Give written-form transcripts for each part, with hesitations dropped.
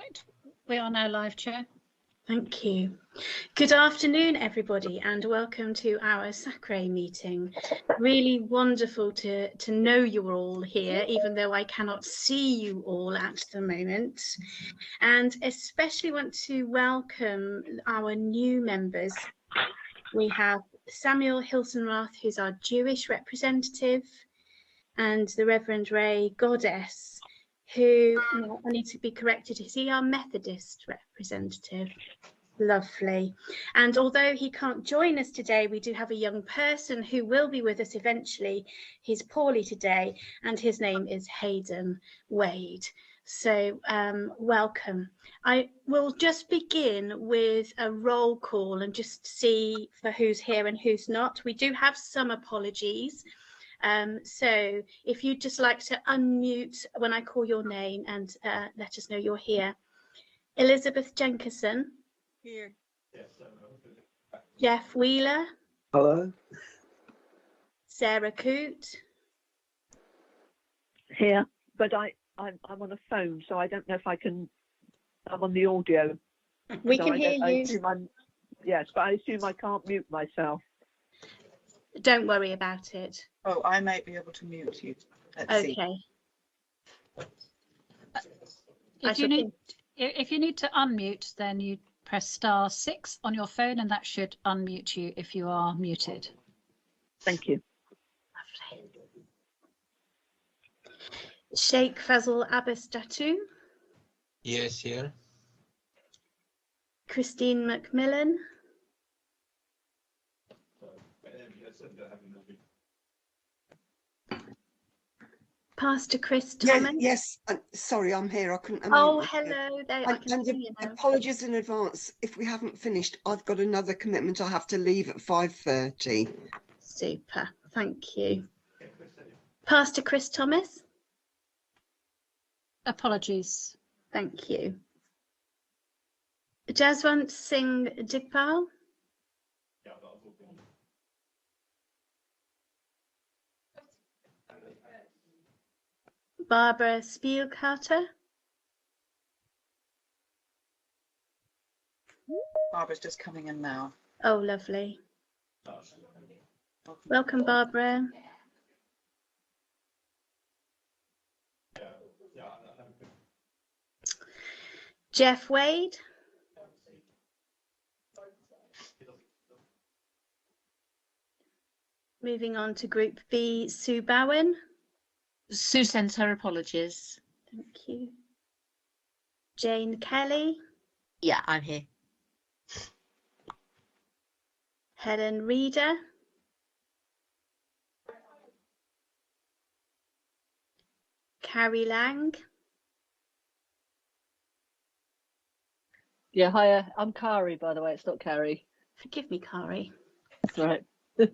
Right, we are now live, Chair. Thank you. Good afternoon, everybody, and welcome to our SACRE meeting. Really wonderful to know you're all here, even though I cannot see you all at the moment. And especially want to welcome our new members. We have Samuel Hilsenrath, who's our Jewish representative, and the Reverend Ray Goddess, who, I need to be corrected, is he our Methodist representative? Lovely. And although he can't join us today, we do have a young person who will be with us eventually. He's poorly today, and his name is Hayden Wade. So welcome. I will just begin with a roll call and just see for who's here and who's not. We do have some apologies. So if you'd just like to unmute when I call your name and let us know you're here. Elizabeth Jenkinson. Here. Jeff Wheeler. Hello. Sarah Coote. Here, but I'm on a phone, so I don't know if I can. I'm on the audio. We can hear you. Yes, but I assume I can't mute myself. Don't worry about it. Oh, I might be able to mute you. Let's see. If you need to unmute, then you press *6 on your phone, and that should unmute you if you are muted. Thank you. Lovely. Sheikh Fazal Abbas Datu. Yes, here. Christine Macmillan. Pastor Chris Thomas. Yes, sorry, I'm here. I couldn't. Oh, hello there. I can see you now. Apologies in advance. If we haven't finished, I've got another commitment. I have to leave at 5:30. Super. Thank you. Pastor Chris Thomas. Apologies. Thank you. Jaswant Singh Digpal. Barbara Spielkarter. Barbara's just coming in now. Oh, lovely. Welcome, Barbara. Jeff Wade. Moving on to Group B, Sue Bowen. Sue sends her apologies. Thank you. Jane Kelly. Yeah, I'm here. Helen Reeder. Carrie Lang. Yeah, hiya. I'm Kari, by the way. It's not Carrie. Forgive me, Carrie. That's right. No,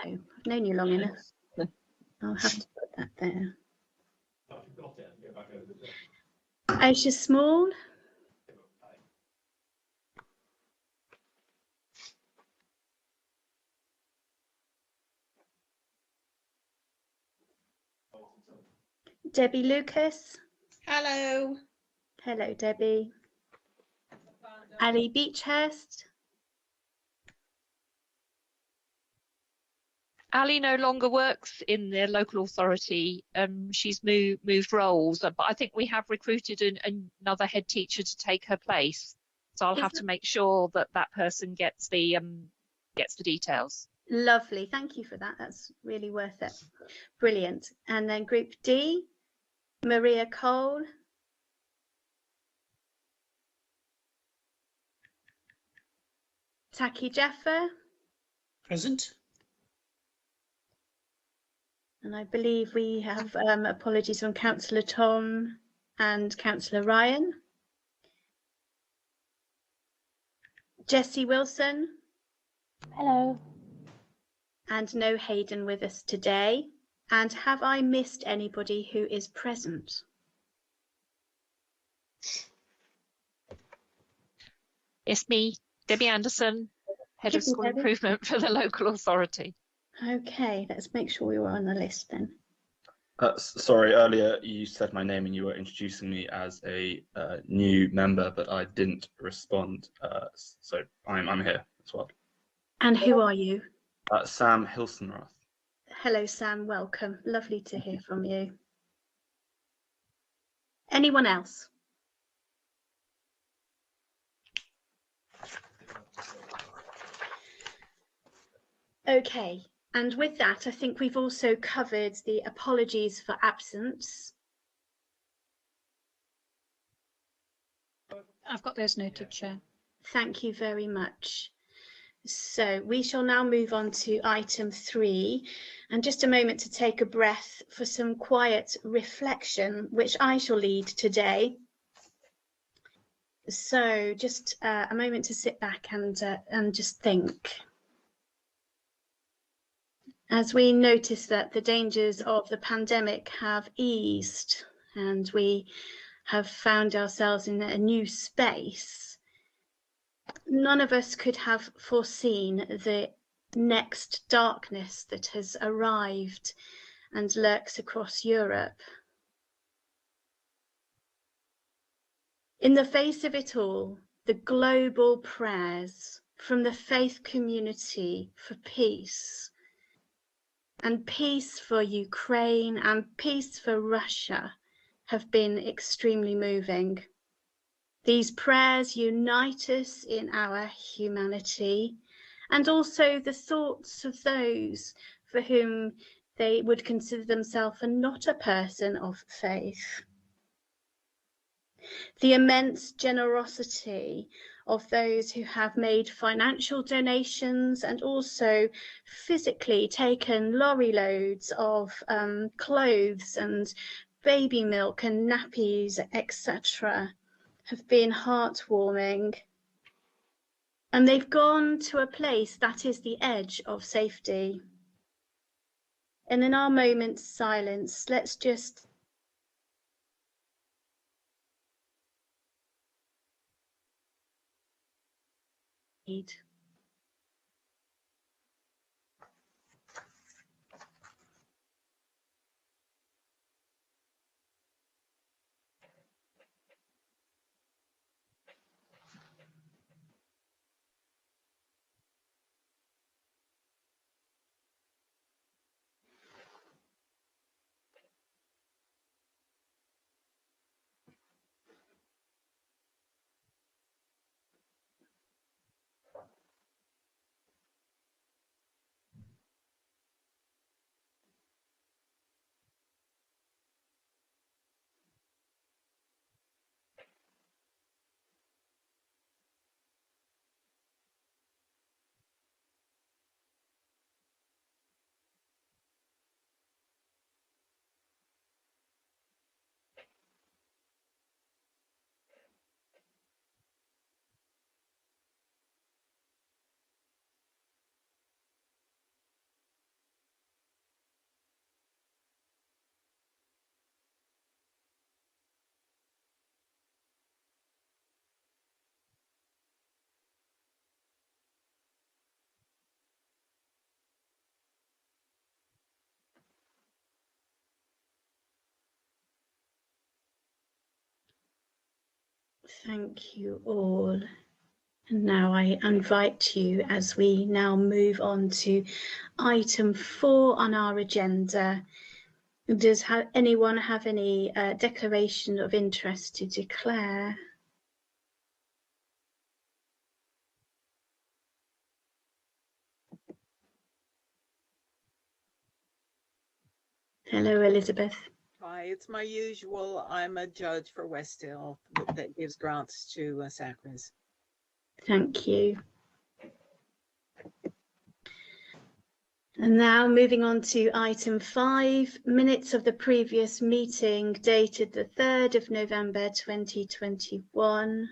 I've known you long enough. I'll have to put that there. Aisha Small. Debbie Lucas. Hello. Hello, Debbie. Ali Beechhurst. Ali no longer works in the local authority. She's moved roles, but I think we have recruited another head teacher to take her place. So I'll have to make sure that that person gets the details. Lovely, thank you for that. That's really worth it. Brilliant. And then Group D, Maria Cole. Taki Jaffa. Present. And I believe we have apologies from Councillor Tom and Councillor Ryan. Jessie Wilson. Hello. And no Hayden with us today. And have I missed anybody who is present? It's me, Debbie Anderson, Head of School Improvement for the local authority. Okay, let's make sure you're on the list then. Sorry, earlier you said my name and you were introducing me as a new member, but I didn't respond. So I'm here as well. And who are you? Sam Hilsenroth. Hello, Sam. Welcome. Lovely to hear from you. Anyone else? Okay. And with that, I think we've also covered the apologies for absence. I've got those noted, Chair. Thank you very much. So we shall now move on to item 3, and just a moment to take a breath for some quiet reflection, which I shall lead today. So just a moment to sit back and just think. As we notice that the dangers of the pandemic have eased and we have found ourselves in a new space, none of us could have foreseen the next darkness that has arrived and lurks across Europe. In the face of it all, the global prayers from the faith community for peace, and peace for Ukraine and peace for Russia, have been extremely moving. These prayers unite us in our humanity and also the thoughts of those for whom they would consider themselves not a person of faith. The immense generosity of those who have made financial donations and also physically taken lorry loads of clothes and baby milk and nappies, etc., have been heartwarming. And they've gone to a place that is the edge of safety. And in our moment's silence, let's just read. Thank you all. And now I invite you, as we now move on to item 4 on our agenda. Does anyone have any declaration of interest to declare? Hello, Elizabeth. Hi, it's my usual. I'm a judge for West Hill that gives grants to SACREs. Thank you. And now moving on to item 5, minutes of the previous meeting dated the 3rd of November 2021.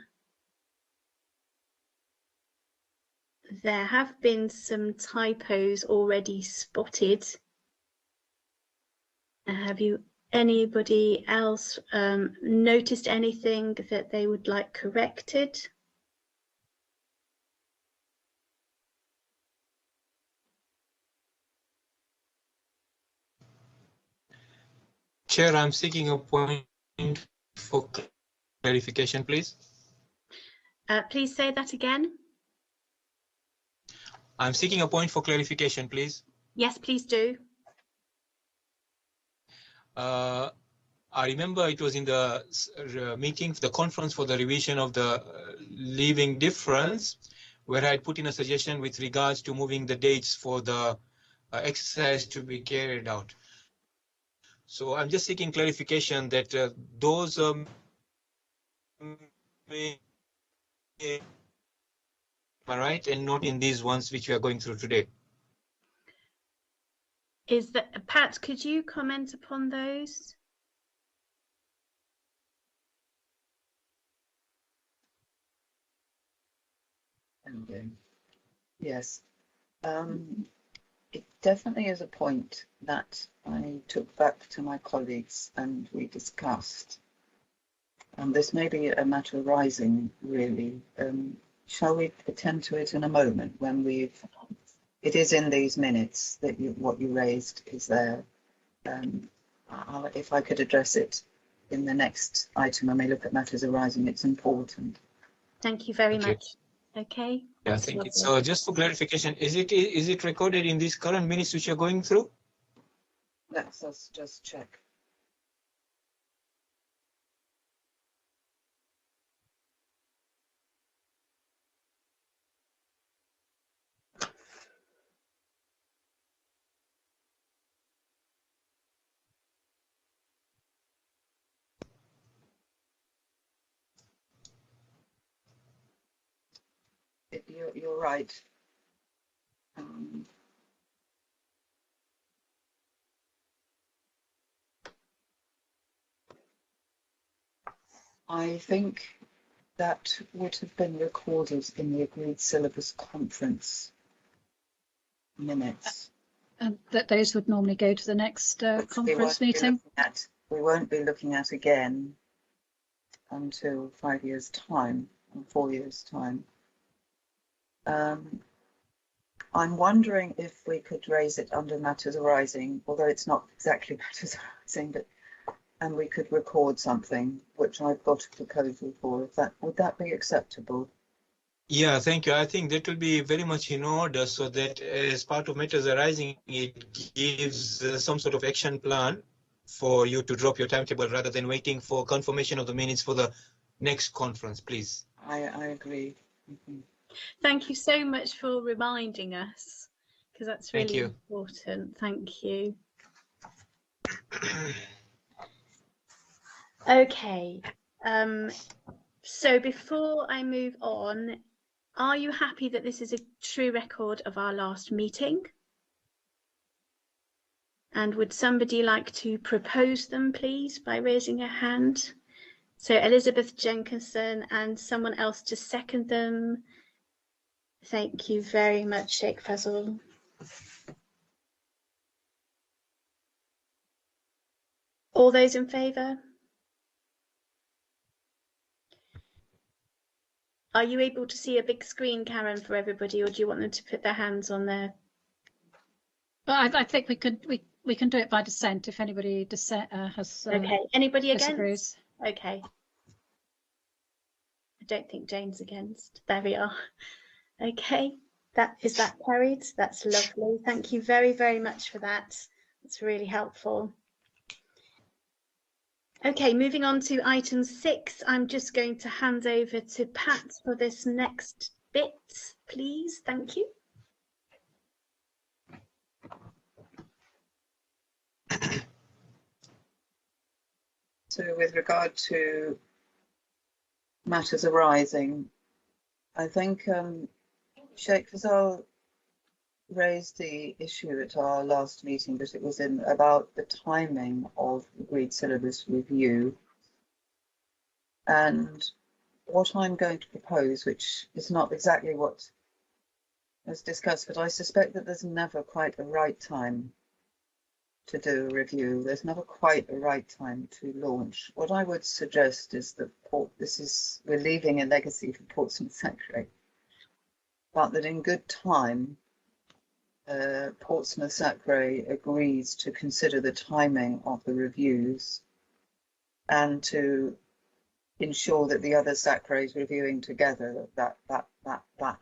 There have been some typos already spotted. Have anybody else noticed anything that they would like corrected? Chair, I'm seeking a point for clarification, please. Please say that again. I'm seeking a point for clarification, please. Yes, please do. I remember it was in the meeting, the conference for the revision of the leaving difference, where I put in a suggestion with regards to moving the dates for the exercise to be carried out. So I'm just seeking clarification that those am I right, and not in these ones which we are going through today. Is that Pat? Could you comment upon those? Yes, it definitely is a point that I took back to my colleagues and we discussed. And this may be a matter arising, really. Shall we attend to it in a moment when it is in these minutes that what you raised is there. If I could address it in the next item when we look at matters arising, it's important. Thank you very much. Okay. Yeah, thank you. So just for clarification, is it recorded in these current minutes which you're going through? Let's just check. You're right. I think that would have been recorded in the agreed syllabus conference minutes. And that those would normally go to the next conference meeting. We won't be looking at again until 5 years' time, or 4 years' time. I'm wondering if we could raise it under matters arising, although it's not exactly matters arising, but and we could record something, which I've got a proposal for. Would that be acceptable? Yeah, thank you. I think that will be very much in order, so that as part of matters arising, it gives some sort of action plan for you to drop your timetable rather than waiting for confirmation of the minutes for the next conference, please. I agree. Mm-hmm. Thank you so much for reminding us, because that's really important. Thank you. Okay, so before I move on, are you happy that this is a true record of our last meeting? And would somebody like to propose them, please, by raising a hand? So Elizabeth Jenkinson and someone else to second them. Thank you very much, Sheikh Fazal. All those in favour? Are you able to see a big screen, Karen, for everybody, or do you want them to put their hands on there? Well, I think we can do it by dissent if anybody has. Okay. Anybody disagrees. Against? Okay. I don't think Jane's against. There we are. Okay. Is that carried? That's lovely. Thank you very, very much for that. That's really helpful. Okay, moving on to item 6, I'm just going to hand over to Pat for this next bit, please. Thank you. So with regard to matters arising, I think Sheikh Fazal raised the issue at our last meeting, but it was about the timing of agreed syllabus review. And what I'm going to propose, which is not exactly what was discussed, but I suspect that there's never quite a right time to do a review. There's never quite a right time to launch. What I would suggest is that we're leaving a legacy for Portsmouth SACRE, but that in good time, Portsmouth SACRE agrees to consider the timing of the reviews and to ensure that the other SACREs reviewing together, that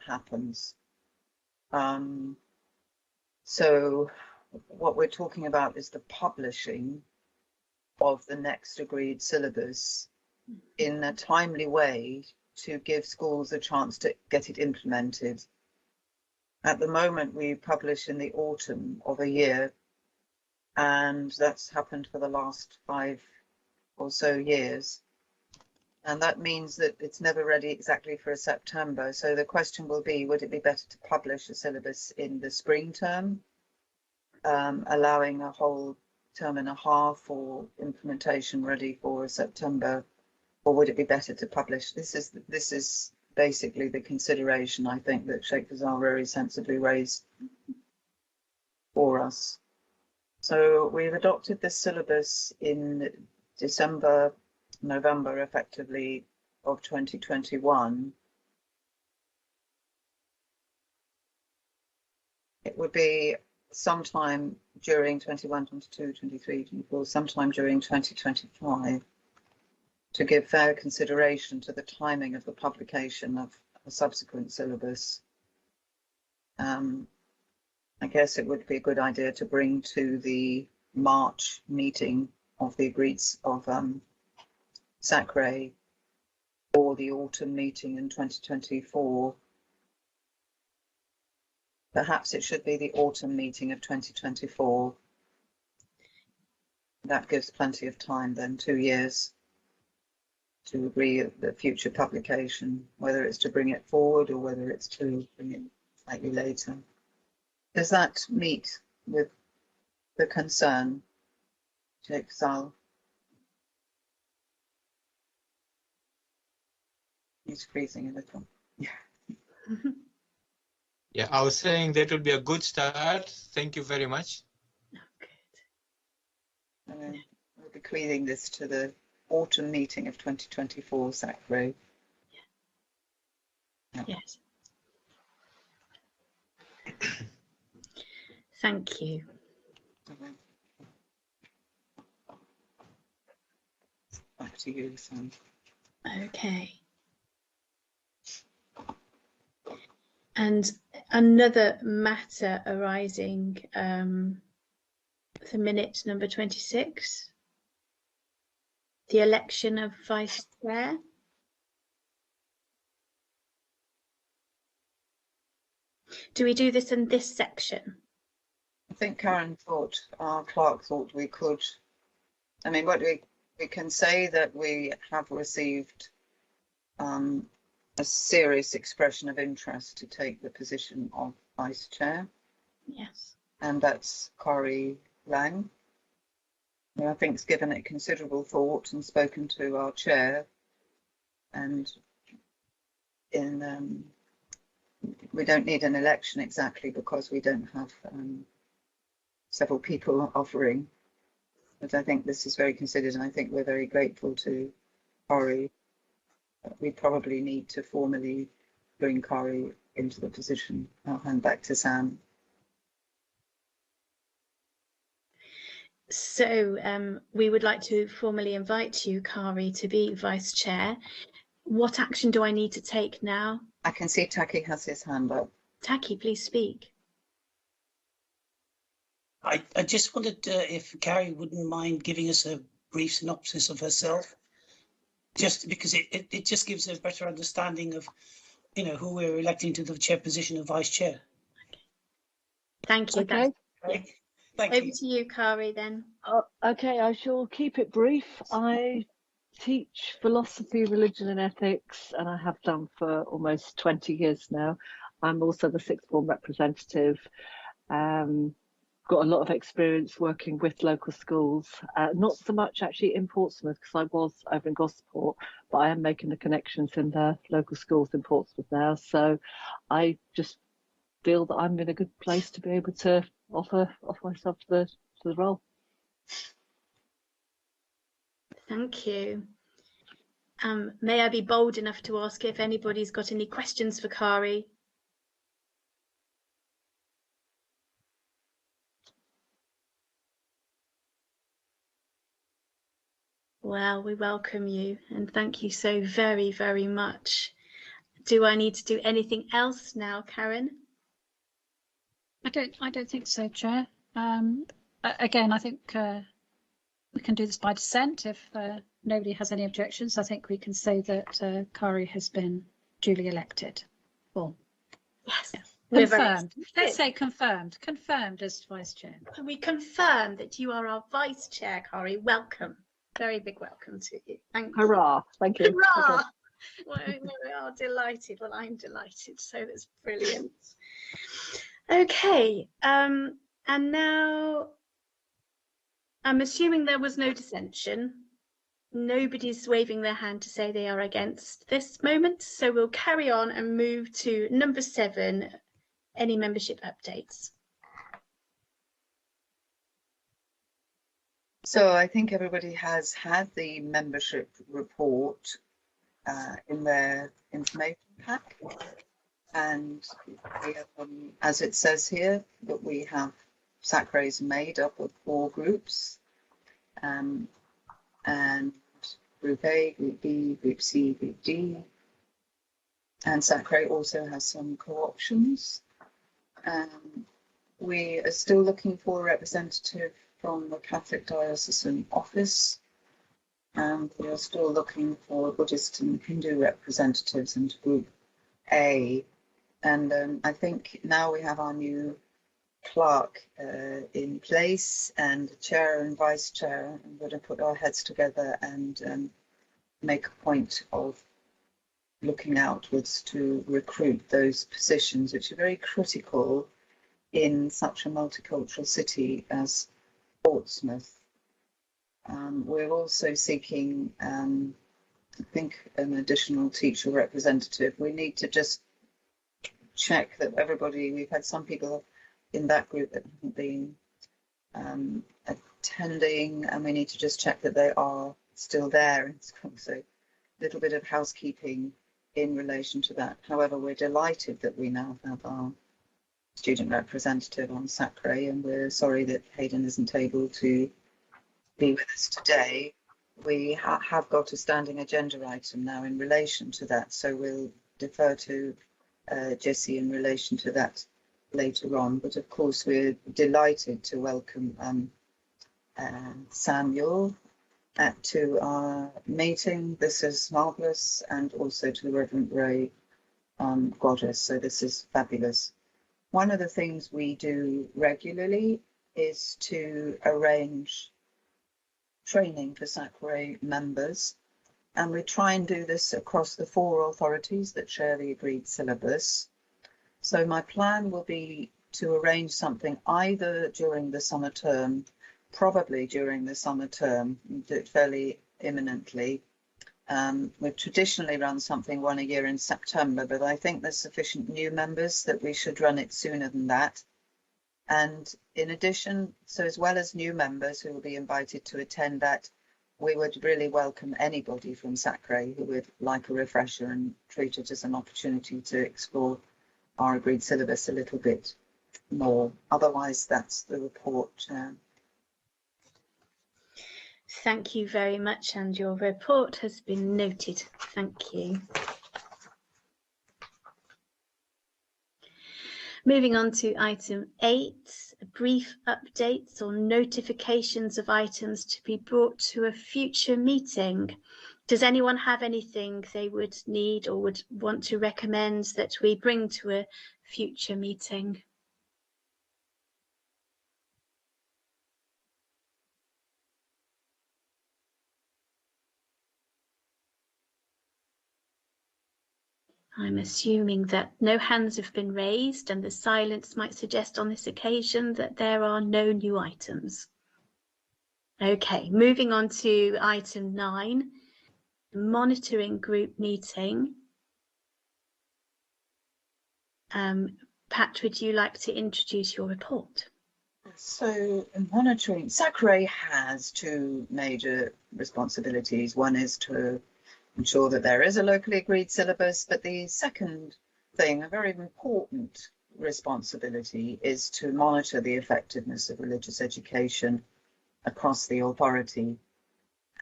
happens. So what we're talking about is the publishing of the next agreed syllabus in a timely way to give schools a chance to get it implemented. At the moment, we publish in the autumn of a year, and that's happened for the last 5 or so years. And that means that it's never ready exactly for a September. So the question will be, would it be better to publish a syllabus in the spring term, allowing a whole term and a half for implementation ready for September, or would it be better to publish? This is basically the consideration, I think, that Sheikh Fazal very sensibly raised for us. So we've adopted this syllabus in December, November, effectively, of 2021. It would be sometime during 21, 22, 23, 24, sometime during 2025 to give fair consideration to the timing of the publication of a subsequent syllabus. I guess it would be a good idea to bring to the March meeting of the agreed of SACRE or the autumn meeting in 2024. Perhaps it should be the autumn meeting of 2024. That gives plenty of time then, 2 years, to agree the future publication, whether it's to bring it forward or whether it's to bring it slightly later. Does that meet with the concern, Sheikh Fazal? He's freezing a little. Yeah, I was saying that would be a good start. Thank you very much. We're bequeathing this to the autumn meeting of 2024 SACRE. Yeah. Yes. Thank you. Back to you, Sam. Okay. And another matter arising for minute number 26, the election of vice chair. Do we do this in this section? I think Karen thought, our clerk thought we could. I mean, what we can say that we have received a serious expression of interest to take the position of vice chair. Yes. And that's Corrie Lang, who I think has given it considerable thought and spoken to our chair. And we don't need an election exactly because we don't have several people offering. But I think this is very considered, and I think we're very grateful to Corrie. We probably need to formally bring Corrie into the position. I'll hand back to Sam. So we would like to formally invite you, Corrie, to be vice chair. What action do I need to take now? I can see Taki has his hand up. Taki, please speak. I just wondered if Carrie wouldn't mind giving us a brief synopsis of herself, just because it just gives a better understanding of, you know, who we're electing to the chair position of vice chair. Thank you. Okay. Thank Over you. to you, Corrie, then. Okay, I shall keep it brief. I teach philosophy, religion and ethics, and I have done for almost 20 years now. I'm also the sixth form representative. Got a lot of experience working with local schools, not so much actually in Portsmouth because I was over in Gosport, but I am making the connections in the local schools in Portsmouth now. So I just feel that I'm in a good place to be able to offer myself to the role. Thank you. May I be bold enough to ask if anybody's got any questions for Corrie? Well, we welcome you and thank you so very, very much. Do I need to do anything else now, Karen? I don't think so, Chair. Again, I think we can do this by dissent if nobody has any objections. I think we can say that Kari has been duly elected. Well, yes, yeah. Confirmed. Let's say confirmed. Confirmed as Vice Chair. We confirm that you are our Vice Chair, Kari. Welcome. Very big welcome to you. Thank you. Hurrah! Thank you. Hurrah! Well, we are delighted. Well, I'm delighted. So that's brilliant. Okay. And now I'm assuming there was no dissension. Nobody's waving their hand to say they are against this moment. So we'll carry on and move to number 7, any membership updates. So I think everybody has had the membership report in their information pack, and we have, as it says here, that we have SACRE is made up of 4 groups, and Group A, Group B, Group C, Group D, and SACRE also has some co-options. We are still looking for a representative from the Catholic Diocesan Office, and we are still looking for Buddhist and Hindu representatives into Group A. And I think now we have our new clerk in place, and chair and vice chair, and we're going to put our heads together and make a point of looking outwards to recruit those positions, which are very critical in such a multicultural city as Portsmouth. We're also seeking, I think, an additional teacher representative. We need to just check that everybody, we've had some people in that group that haven't been attending, and we need to just check that they are still there in school. So a little bit of housekeeping in relation to that. However, we're delighted that we now have our student representative on SACRE, and we're sorry that Hayden isn't able to be with us today. We have got a standing agenda item now in relation to that, so we'll defer to Gcse in relation to that later on. But of course, we're delighted to welcome Samuel to our meeting. This is marvellous, and also to Reverend Ray Goddess. So this is fabulous. One of the things we do regularly is to arrange training for SACRE members, and we try and do this across the 4 authorities that share the agreed syllabus. So my plan will be to arrange something either during the summer term, probably during the summer term, do it fairly imminently. We've traditionally run something one a year in September, but I think there's sufficient new members that we should run it sooner than that. And in addition, so as well as new members who will be invited to attend that, we would really welcome anybody from SACRE who would like a refresher and treat it as an opportunity to explore our agreed syllabus a little bit more. Otherwise, that's the report. Thank you very much, and your report has been noted. Thank you. Moving on to item 8, brief updates or notifications of items to be brought to a future meeting. Does anyone have anything they would need or would want to recommend that we bring to a future meeting? I'm assuming that no hands have been raised, and the silence might suggest on this occasion that there are no new items. Okay, moving on to item 9, monitoring group meeting. Pat, would you like to introduce your report? So monitoring, SACRE has 2 major responsibilities. One is to ensure that there is a locally agreed syllabus, but the second thing, a very important responsibility, is to monitor the effectiveness of religious education across the authority.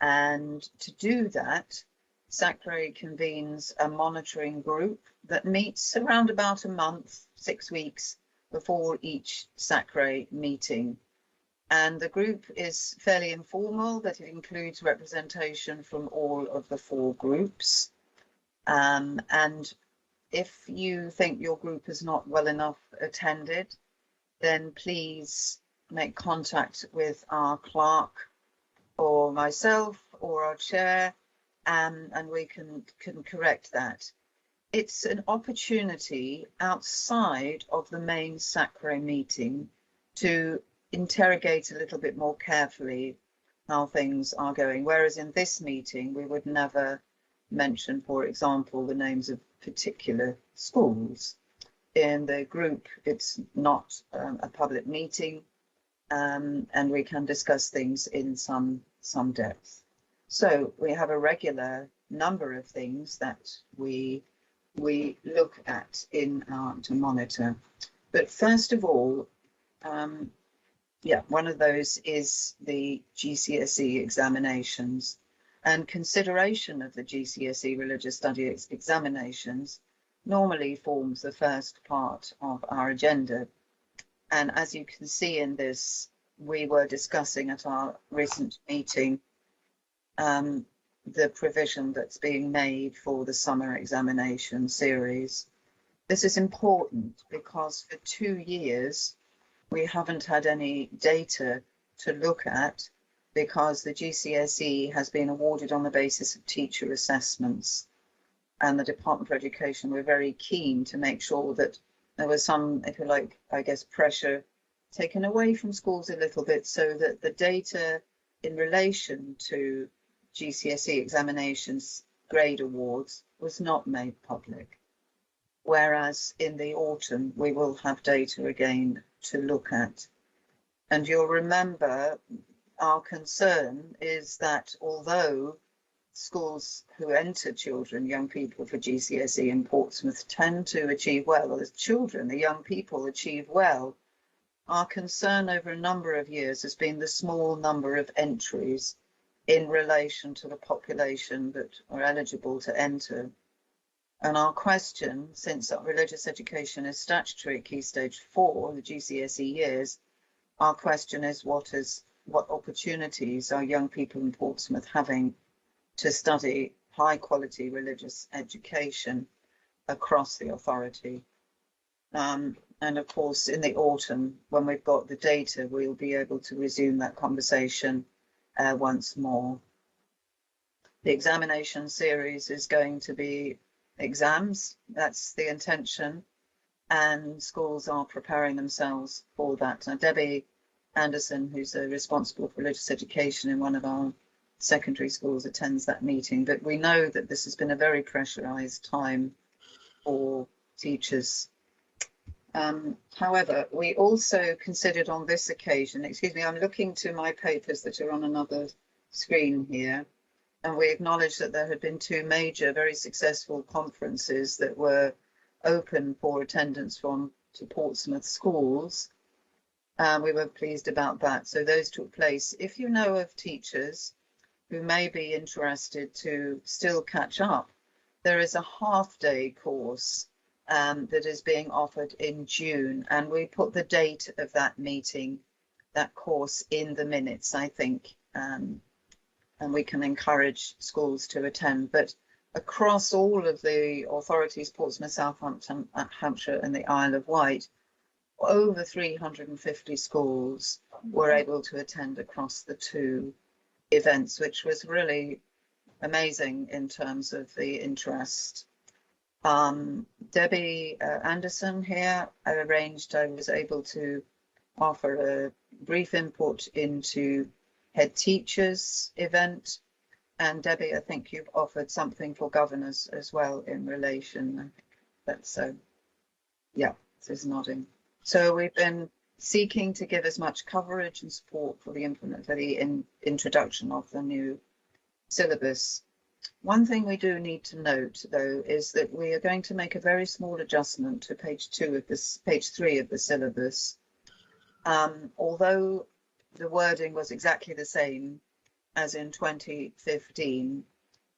And to do that, SACRE convenes a monitoring group that meets around about a month, 6 weeks before each SACRE meeting. And the group is fairly informal, but it includes representation from all of the 4 groups. And if you think your group is not well enough attended, then please make contact with our clerk or myself or our chair, and we can correct that. It's an opportunity outside of the main SACRE meeting to interrogate a little bit more carefully how things are going, whereas in this meeting we would never mention, for example, the names of particular schools. In the group, it's not a public meeting, and we can discuss things in some depth. So we have a regular number of things that we look at to monitor. But first of all, one of those is the Gcse examinations, and consideration of the Gcse religious studies examinations normally forms the first part of our agenda. And as you can see in this, we were discussing at our recent meeting the provision that's being made for the summer examination series. This is important because for 2 years we haven't had any data to look at, because the GCSE has been awarded on the basis of teacher assessments, and the Department for Education were very keen to make sure that there was some, if you like, I guess, pressure taken away from schools a little bit, so that the data in relation to GCSE examinations grade awards was not made public. Whereas in the autumn, we will have data again to look at. And you'll remember our concern is that although schools who enter children, young people for GCSE in Portsmouth tend to achieve well, as children, the young people achieve well, our concern over a number of years has been the small number of entries in relation to the population that are eligible to enter. And our question, since religious education is statutory Key Stage 4, the GCSE years, our question is what opportunities are young people in Portsmouth having to study high quality religious education across the authority. And of course, in the autumn, when we've got the data, we'll be able to resume that conversation once more. The examination series is going to be exams, that's the intention, and schools are preparing themselves for that. Now, Debbie Anderson, who's responsible for religious education in one of our secondary schools, attends that meeting, but we know that this has been a very pressurized time for teachers. However, we also considered on this occasion, excuse me, I'm looking to my papers that are on another screen here, and we acknowledged that there had been 2 major, very successful conferences that were open for attendance to Portsmouth schools. We were pleased about that. So those took place. If you know of teachers who may be interested to still catch up, there is a half-day course that is being offered in June, and we put the date of that meeting, that course, in the minutes, I think, and we can encourage schools to attend. But across all of the authorities, Portsmouth, Southampton, Hampshire and the Isle of Wight, over 350 schools were able to attend across the 2 events, which was really amazing in terms of the interest. Debbie Anderson here arranged, I was able to offer a brief input into head teachers event, and Debbie, I think you've offered something for governors as well in relation. That's so, yeah, this is nodding. So we've been seeking to give as much coverage and support for the introduction of the new syllabus. One thing we do need to note, though, is that we are going to make a very small adjustment to page 3 of the syllabus. Although the wording was exactly the same as in 2015.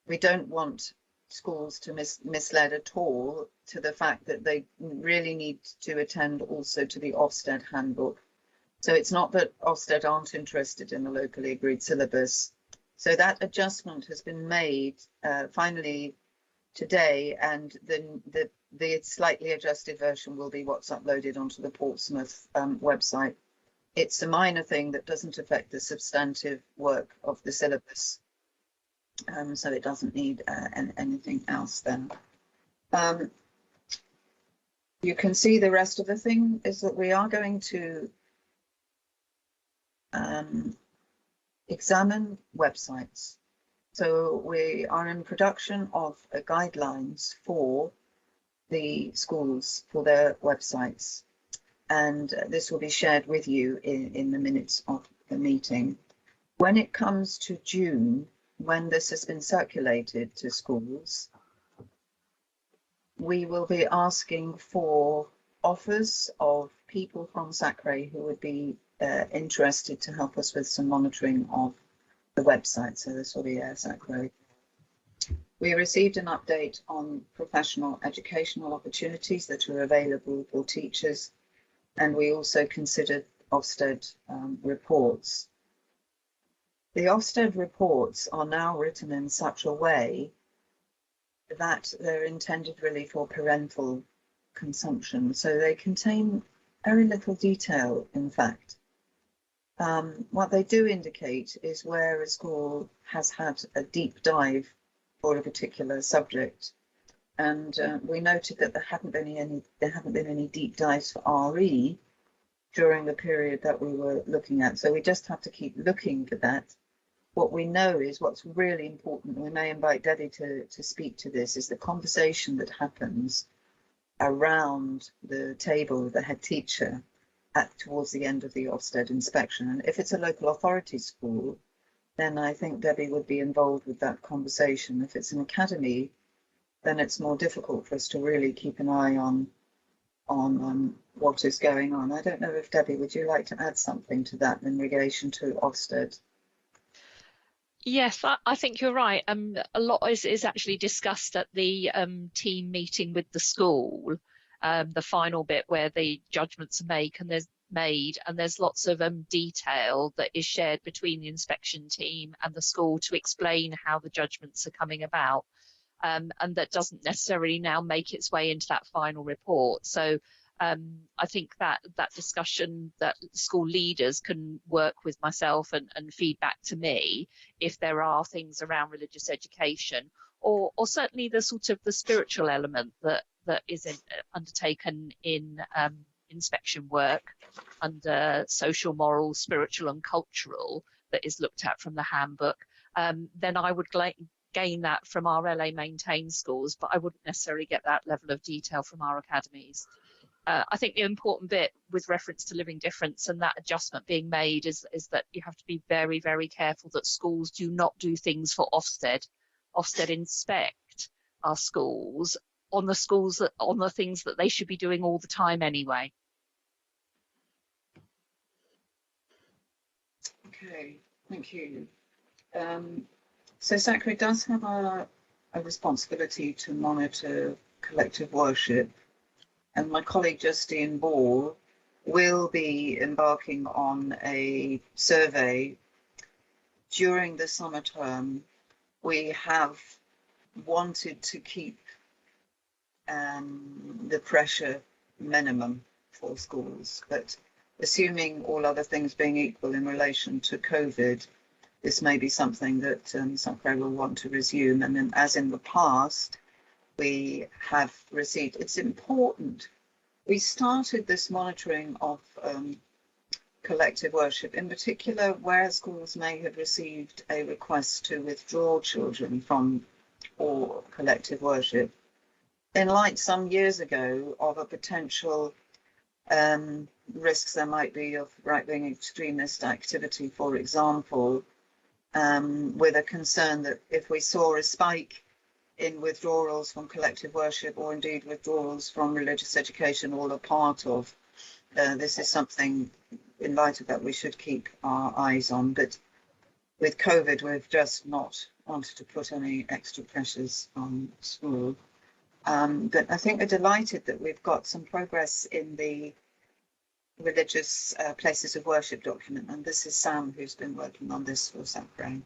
We don't want schools to misled at all to the fact that they really need to attend also to the Ofsted handbook. So it's not that Ofsted aren't interested in the locally agreed syllabus. So that adjustment has been made finally today, and the slightly adjusted version will be what's uploaded onto the Portsmouth website. It's a minor thing that doesn't affect the substantive work of the syllabus. So it doesn't need anything else then. You can see the rest of the thing is that we are going to examine websites. So we are in production of guidelines for the schools for their websites, and this will be shared with you in the minutes of the meeting. When it comes to June, when this has been circulated to schools, we will be asking for offers of people from SACRE who would be interested to help us with some monitoring of the website. So this will be SACRE. We received an update on professional educational opportunities that are available for teachers, and we also considered Ofsted reports. The Ofsted reports are now written in such a way that they're intended really for parental consumption. So they contain very little detail, in fact. What they do indicate is where a school has had a deep dive for a particular subject. And we noted that there haven't been any deep dives for RE during the period that we were looking at. So we just have to keep looking at that. What we know is what's really important, we may invite Debbie to speak to this, is the conversation that happens around the table with the head teacher towards the end of the Ofsted inspection. And if it's a local authority school, then I think Debbie would be involved with that conversation. If it's an academy, then it's more difficult for us to really keep an eye on what is going on. I don't know if Debbie, would you like to add something to that in relation to Ofsted? Yes, I think you're right. A lot is actually discussed at the team meeting with the school, the final bit where the judgments are made, and there's lots of detail that is shared between the inspection team and the school to explain how the judgments are coming about. And that doesn't necessarily now make its way into that final report. So I think that discussion that school leaders can work with myself and feed back to me if there are things around religious education, or certainly the sort of the spiritual element that is undertaken in inspection work under social, moral, spiritual and cultural that is looked at from the handbook, then I would gain that from our LA maintained schools, but I wouldn't necessarily get that level of detail from our academies. I think the important bit with reference to living difference and that adjustment being made is that you have to be very, very careful that schools do not do things for Ofsted. Ofsted inspect our schools on the things that they should be doing all the time anyway. Okay, thank you. So SACRE does have a responsibility to monitor collective worship, and my colleague Justine Ball will be embarking on a survey during the summer term. We have wanted to keep the pressure minimum for schools, but assuming all other things being equal in relation to COVID, this may be something that SACRE will want to resume. And then, as in the past, we have received, it's important. We started this monitoring of collective worship, in particular where schools may have received a request to withdraw children from or collective worship, in light some years ago of a potential risks there might be of right-wing extremist activity, for example, with a concern that if we saw a spike in withdrawals from collective worship, or indeed withdrawals from religious education, all a part of, this is something in light of that we should keep our eyes on. But with COVID, we've just not wanted to put any extra pressures on school. But I think we're delighted that we've got some progress in the religious places of worship document, and this is Sam who's been working on this for SACRE.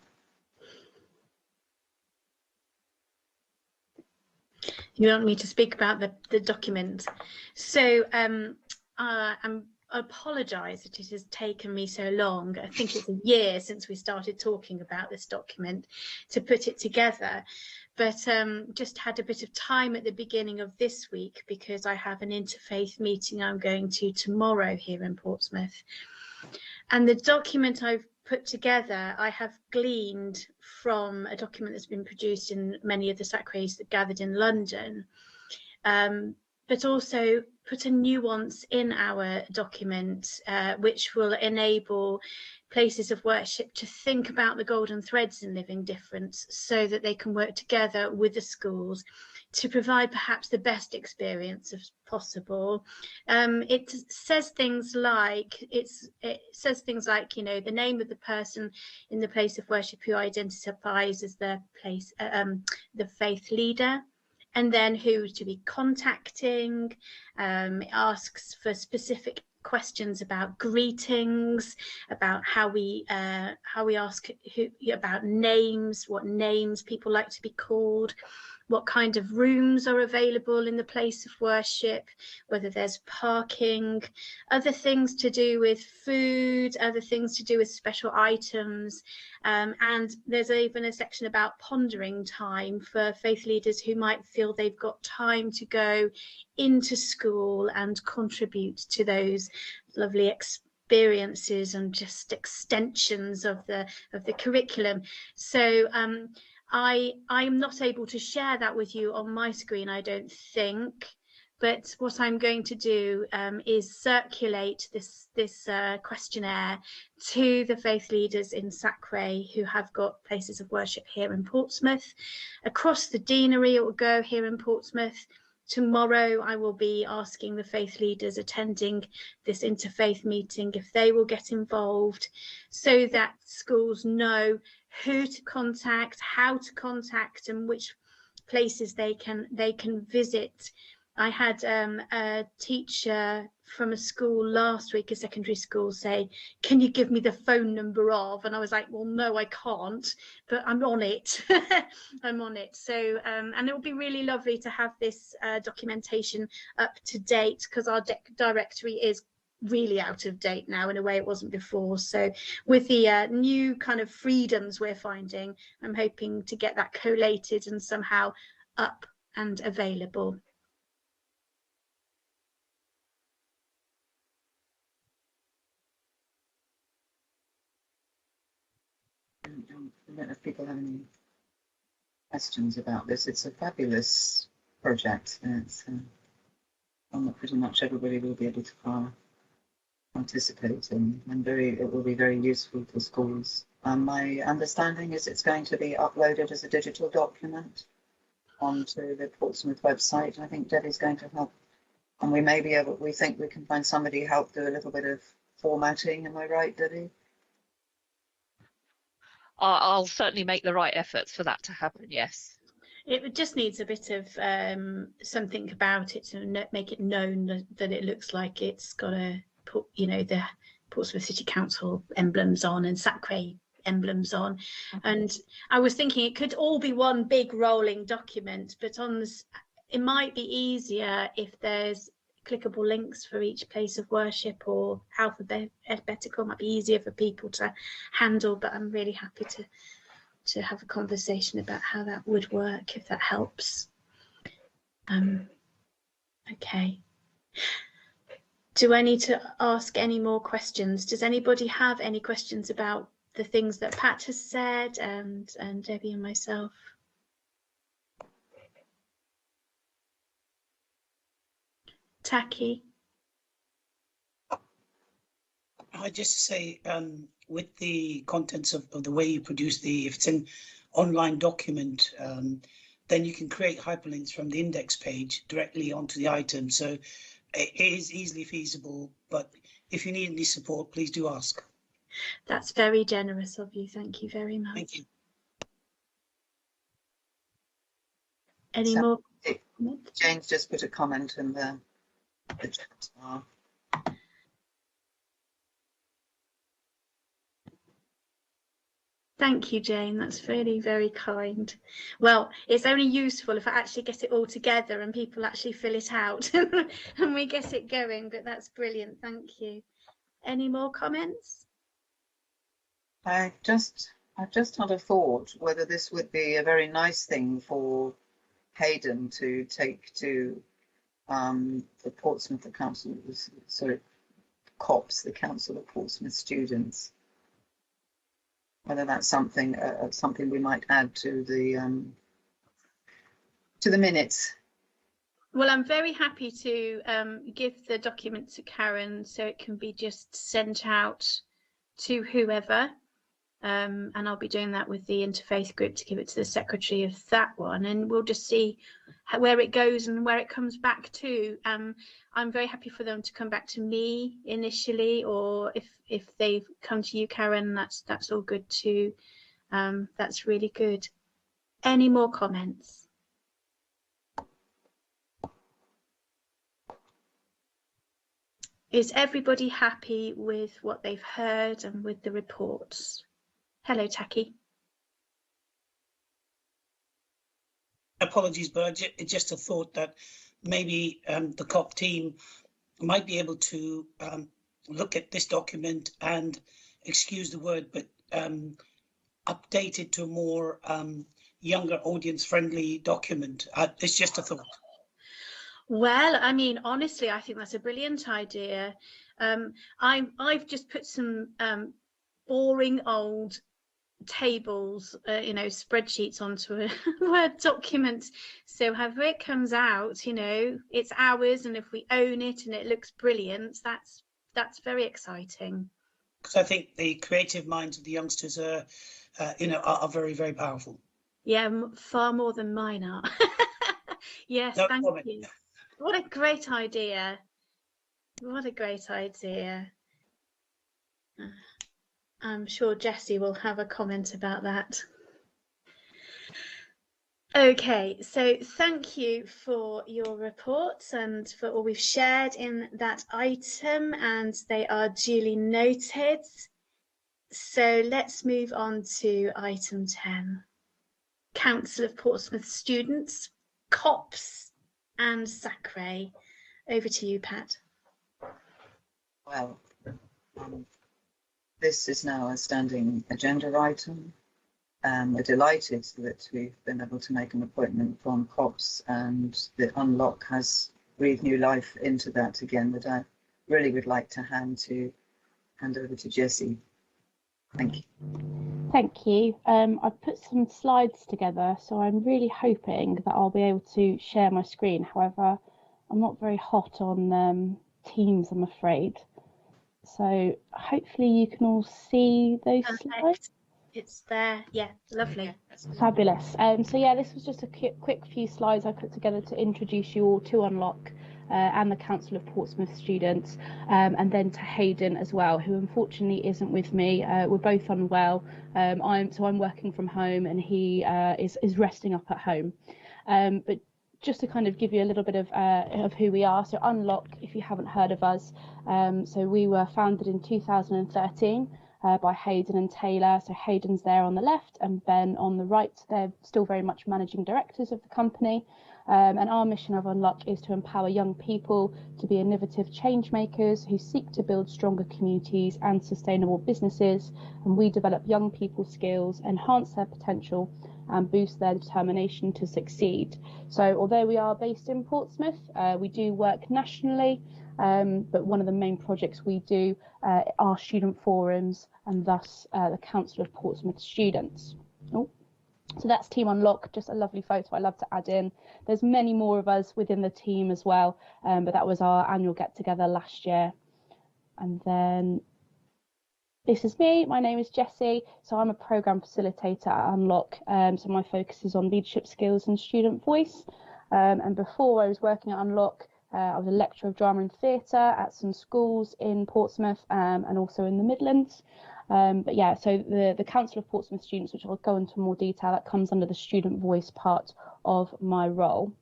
You want me to speak about the document? So I apologise that it has taken me so long. I think it's a year since we started talking about this document to put it together, but just had a bit of time at the beginning of this week because I have an interfaith meeting I'm going to tomorrow here in Portsmouth. And the document I've put together, I have gleaned from a document that's been produced in many of the SACREs that gathered in London, but also put a nuance in our document, which will enable places of worship to think about the golden threads in living difference so that they can work together with the schools to provide perhaps the best experience as possible. It says things like, you know, the name of the person in the place of worship who identifies as the faith leader, and then who to be contacting. It asks for specific questions about greetings, about how we ask about names, what names people like to be called, what kind of rooms are available in the place of worship, whether there's parking, other things to do with food, other things to do with special items. And there's even a section about pondering time for faith leaders who might feel they've got time to go into school and contribute to those lovely experiences and just extensions of the curriculum. So I'm not able to share that with you on my screen, I don't think, but what I'm going to do is circulate this questionnaire to the faith leaders in SACRE who have got places of worship here in Portsmouth. Across the deanery it will go here in Portsmouth. Tomorrow I will be asking the faith leaders attending this interfaith meeting if they will get involved so that schools know who to contact, how to contact, and which places they can visit. I had a teacher from a school last week, a secondary school, say, "Can you give me the phone number of?" And I was like, "Well, no, I can't, but I'm on it." I'm on it. So, and it will be really lovely to have this documentation up to date because our directory is really out of date now in a way it wasn't before. So with the new kind of freedoms we're finding, I'm hoping to get that collated and somehow up and available. I don't know if people have any questions about this. It's a fabulous project. It's one that pretty much everybody will be able to participate in, and it will be very useful for schools. My understanding is it's going to be uploaded as a digital document onto the Portsmouth website. I think Debbie's going to help, and we may be able, we think we can find somebody help do a little bit of formatting. Am I right, Debbie? I'll certainly make the right efforts for that to happen, yes. It just needs a bit of something about it to make it known that it looks like it's got a, you know, the Portsmouth City Council emblems on and SACRE emblems on. And I was thinking it could all be one big rolling document, but on this, it might be easier if there's clickable links for each place of worship or alphabetical. Might be easier for people to handle, but I'm really happy to have a conversation about how that would work if that helps. Okay. Do I need to ask any more questions? Does anybody have any questions about the things that Pat has said and Debbie and myself? Taki? I just say with the contents of the way you produce if it's an online document, then you can create hyperlinks from the index page directly onto the item. So it is easily feasible, but if you need any support, please do ask. That's very generous of you. Thank you very much. Thank you. Any So, more? Jane's just put a comment in the chat bar. Thank you, Jane. That's very, very kind. Well, it's only useful if I actually get it all together and people actually fill it out and we get it going, but that's brilliant. Thank you. Any more comments? I just had a thought whether this would be a very nice thing for Hayden to take to the Portsmouth, the Council, sorry, COPS, the Council of Portsmouth Students. Whether that's something something we might add to the minutes. Well, I'm very happy to give the document to Karen so it can be just sent out to whoever. And I'll be doing that with the interfaith group to give it to the secretary of that one, and we'll just see where it goes and where it comes back to. I'm very happy for them to come back to me initially, or if they come to you, Karen, that's all good too. That's really good. Any more comments? Is everybody happy with what they've heard and with the reports? Hello, Taki. Apologies, but it's just a thought that maybe the COP team might be able to look at this document and, excuse the word, but update it to a more younger audience-friendly document. It's just a thought. Well, I mean, honestly, I think that's a brilliant idea. I've just put some boring old tables, spreadsheets onto a Word document. So however it comes out, it's ours, and if we own it and it looks brilliant, that's very exciting. Because I think the creative minds of the youngsters are very, very powerful. Yeah, far more than mine are. Yes, No thank comment. you. What a great idea. What a great idea. I'm sure Jessie will have a comment about that. Okay, so thank you for your reports and for all we've shared in that item, and they are duly noted. So let's move on to item 10. Council of Portsmouth Students, COPS and SACRE. Over to you, Pat. Well, this is now a standing agenda item. We're delighted that we've been able to make an appointment from COPS, and the Unlock has breathed new life into that again, that I really would like to hand over to Jessie. Thank you. Thank you. I've put some slides together, so I'm really hoping that I'll be able to share my screen. However, I'm not very hot on Teams, I'm afraid. So hopefully you can all see those slides. It's there. Yeah, lovely. Fabulous. So yeah, this was just a quick few slides I put together to introduce you all to Unlock and the Council of Portsmouth Students, and then to Hayden as well, who unfortunately isn't with me. We're both unwell. I'm working from home, and he is resting up at home. But just to kind of give you a little bit of who we are. So Unlock, if you haven't heard of us, so we were founded in 2013. By Hayden and Taylor. So Hayden's there on the left and Ben on the right. They're still very much managing directors of the company. And our mission of Unlock is to empower young people to be innovative change makers who seek to build stronger communities and sustainable businesses. And we develop young people's skills, enhance their potential and boost their determination to succeed. So although we are based in Portsmouth, we do work nationally. But one of the main projects we do are student forums, and thus the Council of Portsmouth Students. Oh, so that's Team Unlock, just a lovely photo I love to add in. There's many more of us within the team as well, but that was our annual get-together last year. And then this is me, my name is Jessie, so I'm a programme facilitator at Unlock, so my focus is on leadership skills and student voice. And before I was working at Unlock, I was a lecturer of drama and theatre at some schools in Portsmouth and also in the Midlands. But yeah, so the Council of Portsmouth Students, which I'll go into more detail, that comes under the student voice part of my role.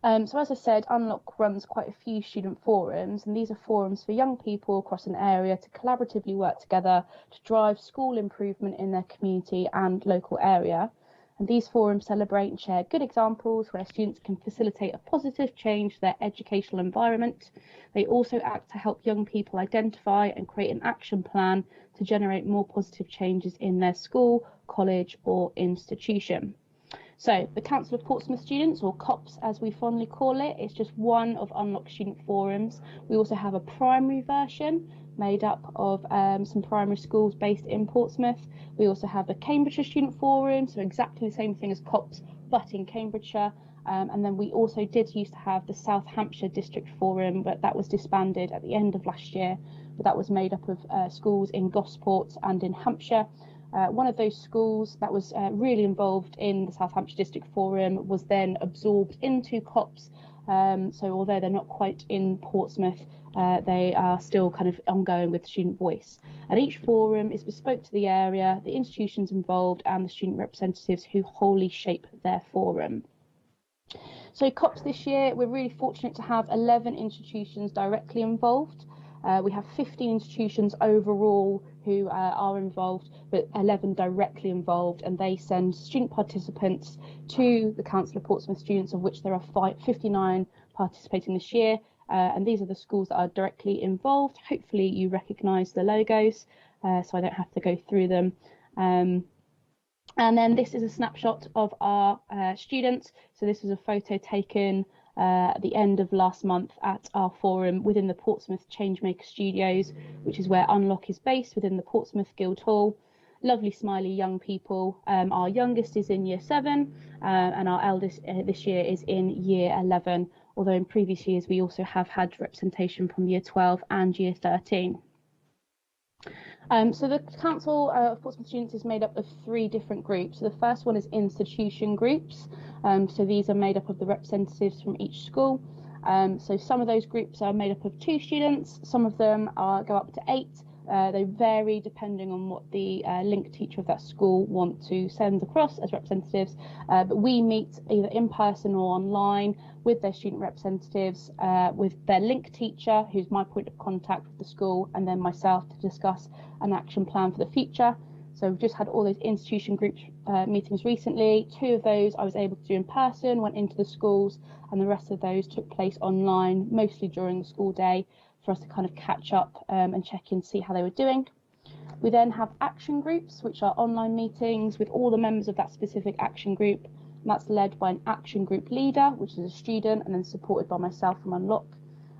So as I said, Unlock runs quite a few student forums, and these are forums for young people across an area to collaboratively work together to drive school improvement in their community and local area. And these forums celebrate and share good examples where students can facilitate a positive change to their educational environment. They also act to help young people identify and create an action plan to generate more positive changes in their school, college or institution. So the Council of Portsmouth Students, or COPS as we fondly call it, is just one of Unlock student forums. We also have a primary version made up of some primary schools based in Portsmouth. We also have the Cambridgeshire Student Forum, so exactly the same thing as COPS, but in Cambridgeshire. And then we also used to have the South Hampshire District Forum, but that was disbanded at the end of last year. But that was made up of schools in Gosport and in Hampshire. One of those schools that was really involved in the South Hampshire District Forum was then absorbed into COPS. So although they're not quite in Portsmouth, they are still kind of ongoing with student voice. And each forum is bespoke to the area, the institutions involved and the student representatives who wholly shape their forum. So COPS this year, we're really fortunate to have 11 institutions directly involved. We have 15 institutions overall who are involved, but 11 directly involved, and they send student participants to the Council of Portsmouth Students, of which there are 59 participating this year. And these are the schools that are directly involved. Hopefully you recognise the logos, so I don't have to go through them. And then this is a snapshot of our students. So this is a photo taken at the end of last month at our forum within the Portsmouth Changemaker Studios, which is where Unlock is based within the Portsmouth Guildhall. Lovely smiley young people. Our youngest is in year 7 and our eldest this year is in year 11, although in previous years we also have had representation from year 12 and year 13. So the Council of Portsmouth Students is made up of 3 different groups. So the first one is institution groups. So these are made up of the representatives from each school. So some of those groups are made up of 2 students, some of them go up to 8. They vary depending on what the link teacher of that school want to send across as representatives. But we meet either in person or online with their student representatives, with their link teacher, who's my point of contact with the school, and then myself to discuss an action plan for the future. So we've just had all those institution group meetings recently. 2 of those I was able to do in person, went into the schools, and the rest of those took place online, mostly during the school day, for us to kind of catch up and check in, see how they were doing. We then have action groups, which are online meetings with all the members of that specific action group. And that's led by an action group leader, which is a student, and then supported by myself from Unlock.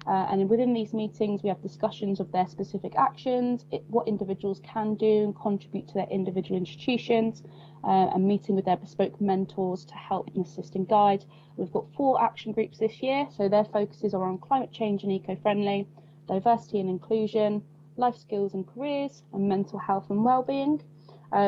And within these meetings, we have discussions of their specific actions, what individuals can do and contribute to their individual institutions, and meeting with their bespoke mentors to help and assist and guide. We've got 4 action groups this year, so their focuses are on climate change and eco-friendly, diversity and inclusion, life skills and careers, and mental health and well-being.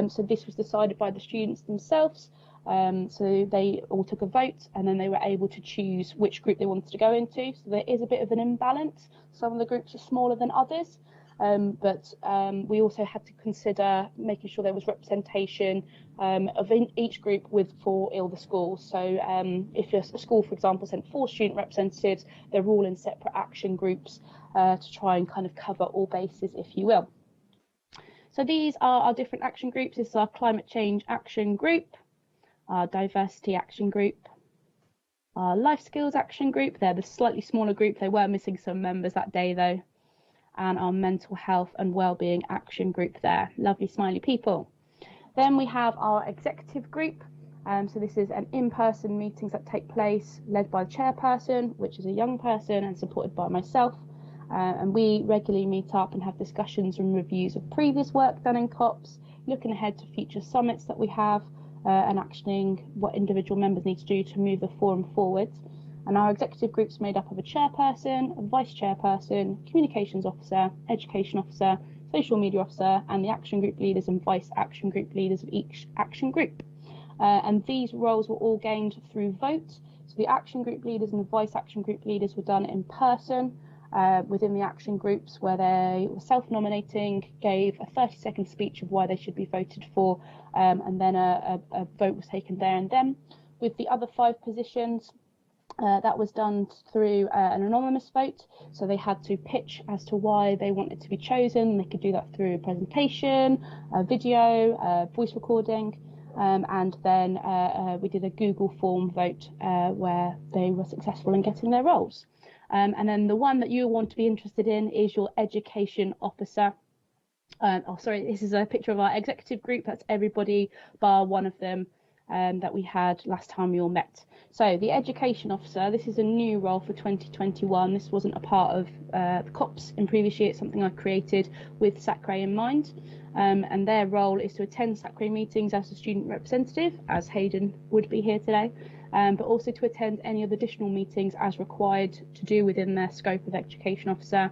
So this was decided by the students themselves. So they all took a vote and then they were able to choose which group they wanted to go into. So there is a bit of an imbalance. Some of the groups are smaller than others, but we also had to consider making sure there was representation of each group for all the schools. So if a school, for example, sent 4 student representatives, they're all in separate action groups to try and kind of cover all bases, if you will. So these are our different action groups. This is our climate change action group, our diversity action group, our life skills action group. They're the slightly smaller group. They were missing some members that day though. And our mental health and wellbeing action group there. Lovely smiley people. Then we have our executive group. So this is an in-person meetings that take place led by the chairperson, which is a young person, and supported by myself. And we regularly meet up and have discussions and reviews of previous work done in COPS, looking ahead to future summits that we have, and actioning what individual members need to do to move the forum forward. And our executive group is made up of a chairperson, a vice chairperson, communications officer, education officer, social media officer, and the action group leaders and vice action group leaders of each action group. And these roles were all gained through vote. So the action group leaders and the vice action group leaders were done in person. within the action groups where they were self-nominating, gave a 30-second speech of why they should be voted for, and then a vote was taken there and then. With the other 5 positions, that was done through an anonymous vote, so they had to pitch as to why they wanted to be chosen. They could do that through a presentation, a video, voice recording, and then we did a Google form vote where they were successful in getting their roles. And then the one that you want to be interested in is your education officer. This is a picture of our executive group. That's everybody bar one of them that we had last time we all met. So the education officer, this is a new role for 2021. This wasn't a part of the COPS in previous year. It's something I created with SACRE in mind. And their role is to attend SACRE meetings as a student representative, as Hayden would be here today, but also to attend any other additional meetings as required to do within their scope of education officer,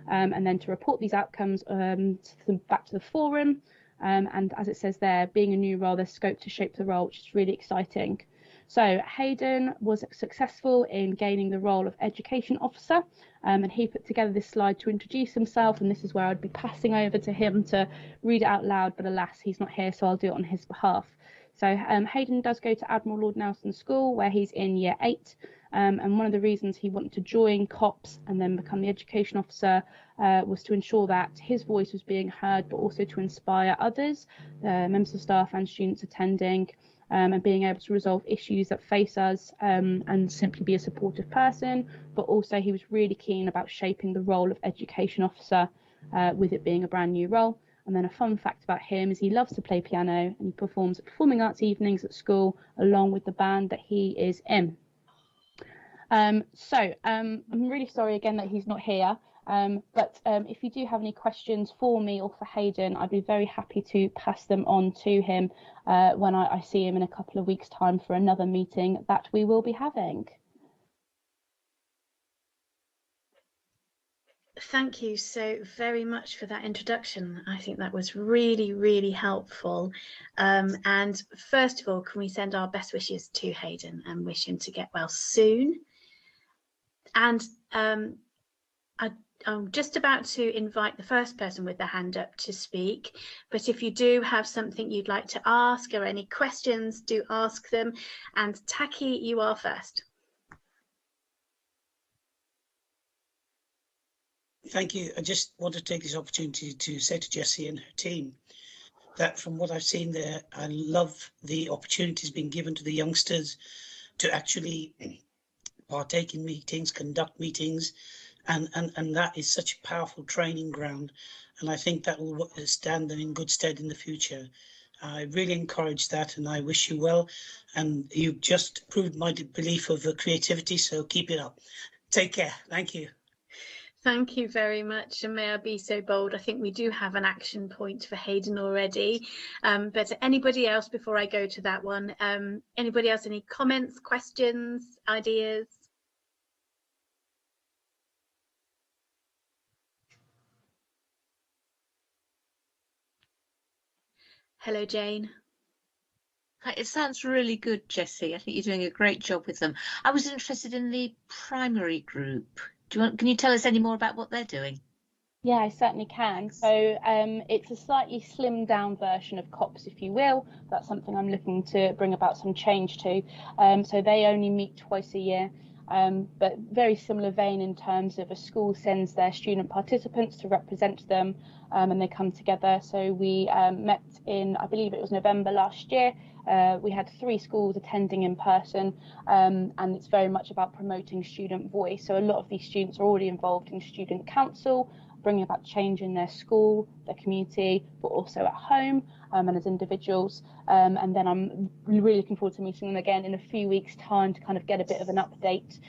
and then to report these outcomes back to the forum. And as it says there, being a new role, there's scope to shape the role, which is really exciting. So Hayden was successful in gaining the role of education officer, and he put together this slide to introduce himself, and this is where I'd be passing over to him to read it out loud, but alas, he's not here, so I'll do it on his behalf. So Hayden does go to Admiral Lord Nelson School, where he's in year 8, and one of the reasons he wanted to join COPS and then become the education officer was to ensure that his voice was being heard, but also to inspire others, members of staff and students attending, and being able to resolve issues that face us, and simply be a supportive person. But also he was really keen about shaping the role of education officer, with it being a brand new role. And then a fun fact about him is he loves to play piano, and he performs at performing arts evenings at school along with the band that he is in. I'm really sorry again that he's not here, but if you do have any questions for me or for Hayden, I'd be very happy to pass them on to him when I see him in a couple of weeks' time for another meeting that we will be having. Thank you so very much for that introduction. I think that was really, really helpful. And first of all, can we send our best wishes to Hayden and wish him to get well soon? And I'm just about to invite the first person with their hand up to speak, but if you do have something you'd like to ask or any questions, do ask them. And Taki, you are first. Thank you. I just want to take this opportunity to say to Jessie and her team that from what I've seen there, I love the opportunities being given to the youngsters to actually partake in meetings, conduct meetings, and that is such a powerful training ground. And I think that will stand them in good stead in the future. I really encourage that, and I wish you well. And you've just proved my belief of creativity, so keep it up. Take care. Thank you. Thank you very much, and may I be so bold, I think we do have an action point for Hayden already, but anybody else before I go to that one, anybody else, any comments, questions, ideas? Hello, Jane. It sounds really good, Jessie. I think you're doing a great job with them. I was interested in the primary group. Can you tell us any more about what they're doing? Yeah, I certainly can. So it's a slightly slimmed down version of COPS, if you will. That's something I'm looking to bring about some change to. So they only meet twice a year, but very similar vein in terms of a school sends their student participants to represent them, and they come together. So we met in, I believe it was November last year. We had 3 schools attending in person, and it's very much about promoting student voice. So a lot of these students are already involved in student council, bringing about change in their school, their community, but also at home, and as individuals. And then I'm really looking forward to meeting them again in a few weeks' time to kind of get a bit of an update.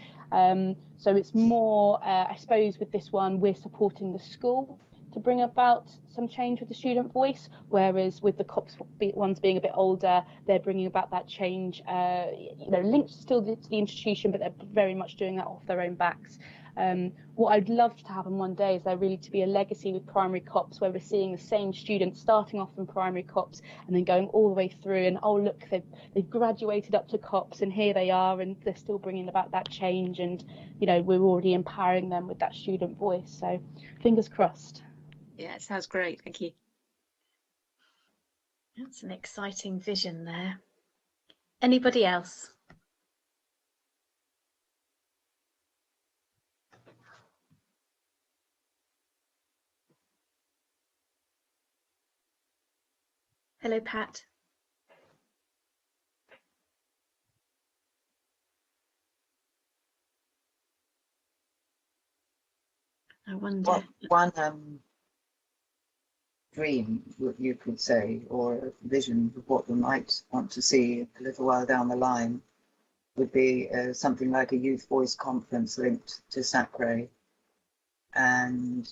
So it's more, I suppose with this one, we're supporting the school to bring about some change with the student voice, whereas with the COPS ones being a bit older, they're bringing about that change, linked still to the institution, but they're very much doing that off their own backs. What I'd love to happen one day is there really to be a legacy with primary COPs where we're seeing the same students starting off in primary COPs and then going all the way through, and oh look, they've graduated up to COPs and here they are, and they're still bringing about that change, and you know, we're already empowering them with that student voice. So fingers crossed. Yeah, it sounds great. Thank you. That's an exciting vision there. Anybody else? Hello, Pat. I wonder. One dream, you could say, or vision of what we might want to see a little while down the line would be something like a youth voice conference linked to SACRE. And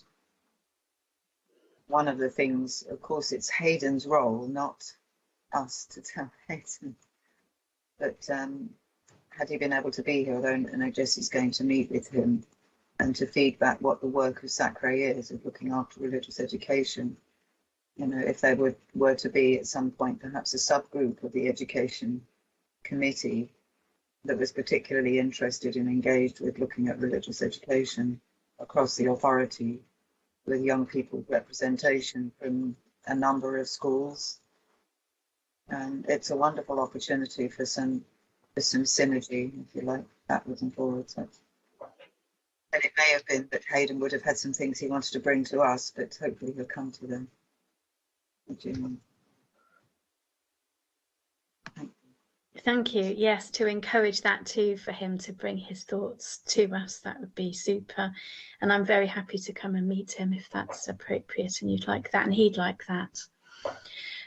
one of the things, of course, it's Hayden's role, not us to tell Hayden. But had he been able to be here, although I know Jesse's going to meet with him, and to feed back what the work of SACRE is, of looking after religious education. You know, if there were to be at some point perhaps a subgroup of the education committee that was particularly interested and engaged with looking at religious education across the authority, with young people representation from a number of schools. And it's a wonderful opportunity for some synergy, if you like, backwards and forwards. And it may have been that Hayden would have had some things he wanted to bring to us, but hopefully he'll come to them. Thank you. Yes, to encourage that too, for him to bring his thoughts to us, that would be super. And I'm very happy to come and meet him if that's appropriate and you'd like that and he'd like that.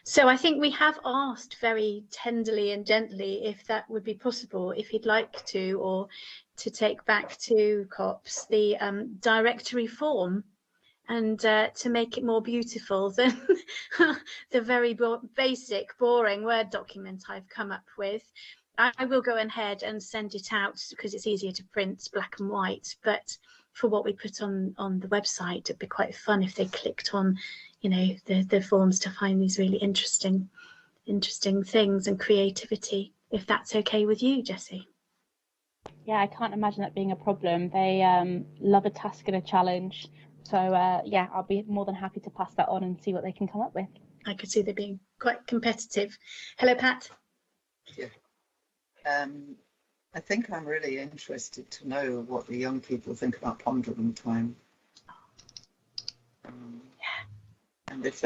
So I think we have asked very tenderly and gently if that would be possible, if he'd like to, or to take back to COPS the directory form, and to make it more beautiful than the very basic, boring Word document I've come up with. I will go ahead and send it out because it's easier to print black and white, but for what we put on the website, it'd be quite fun if they clicked on, you know, the forms to find these really interesting things and creativity, if that's okay with you, Jessie. Yeah, I can't imagine that being a problem. They love a task and a challenge. So yeah, I'll be more than happy to pass that on and see what they can come up with. I could see they're being quite competitive. Hello, Pat. Yeah. I think I'm really interested to know what the young people think about pondering time. And if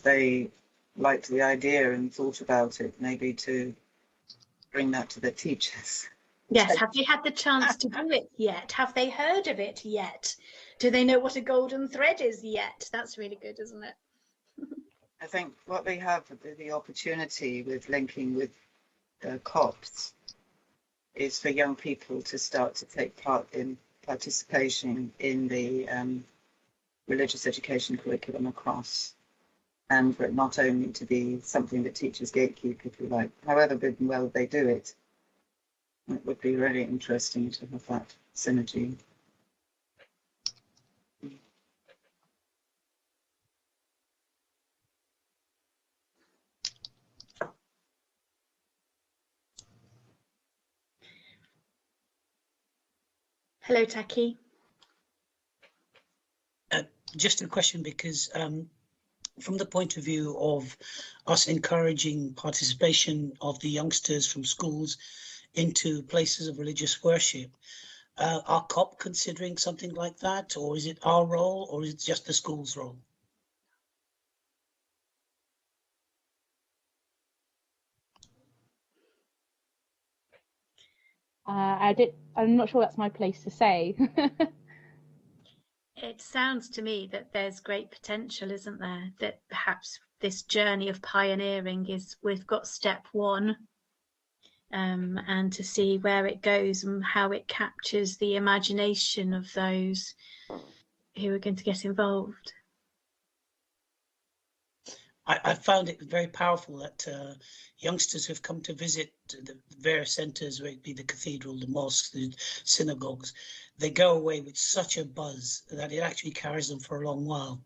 they liked the idea and thought about it, maybe to bring that to their teachers. Yes, have they had the chance to do it yet? Have they heard of it yet? Do they know what a golden thread is yet? That's really good, isn't it? I think what they have, the opportunity with linking with COPS, is for young people to start to take part in participation in the religious education curriculum across, and for it not only to be something that teachers gatekeep, if you like, however good and well they do it. It would be really interesting to have that synergy. Hello, Taki. Just a question, because from the point of view of us encouraging participation of the youngsters from schools into places of religious worship, are COP considering something like that, or is it our role, or is it just the school's role? I'm not sure that's my place to say. It sounds to me that there's great potential, isn't there? That perhaps this journey of pioneering is, we've got step one, and to see where it goes and how it captures the imagination of those who are going to get involved. I found it very powerful that youngsters who've come to visit the various centres, whether it be the cathedral, the mosque, the synagogues, they go away with such a buzz that it actually carries them for a long while.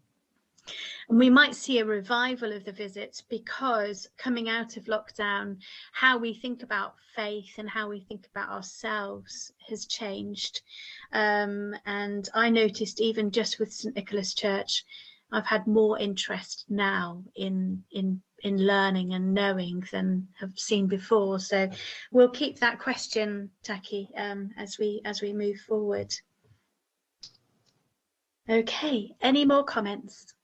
And we might see a revival of the visits because coming out of lockdown, how we think about faith and how we think about ourselves has changed. And I noticed even just with St Nicholas Church, I've had more interest now in learning and knowing than have seen before. So we'll keep that question, Taki, as we move forward. Okay, any more comments?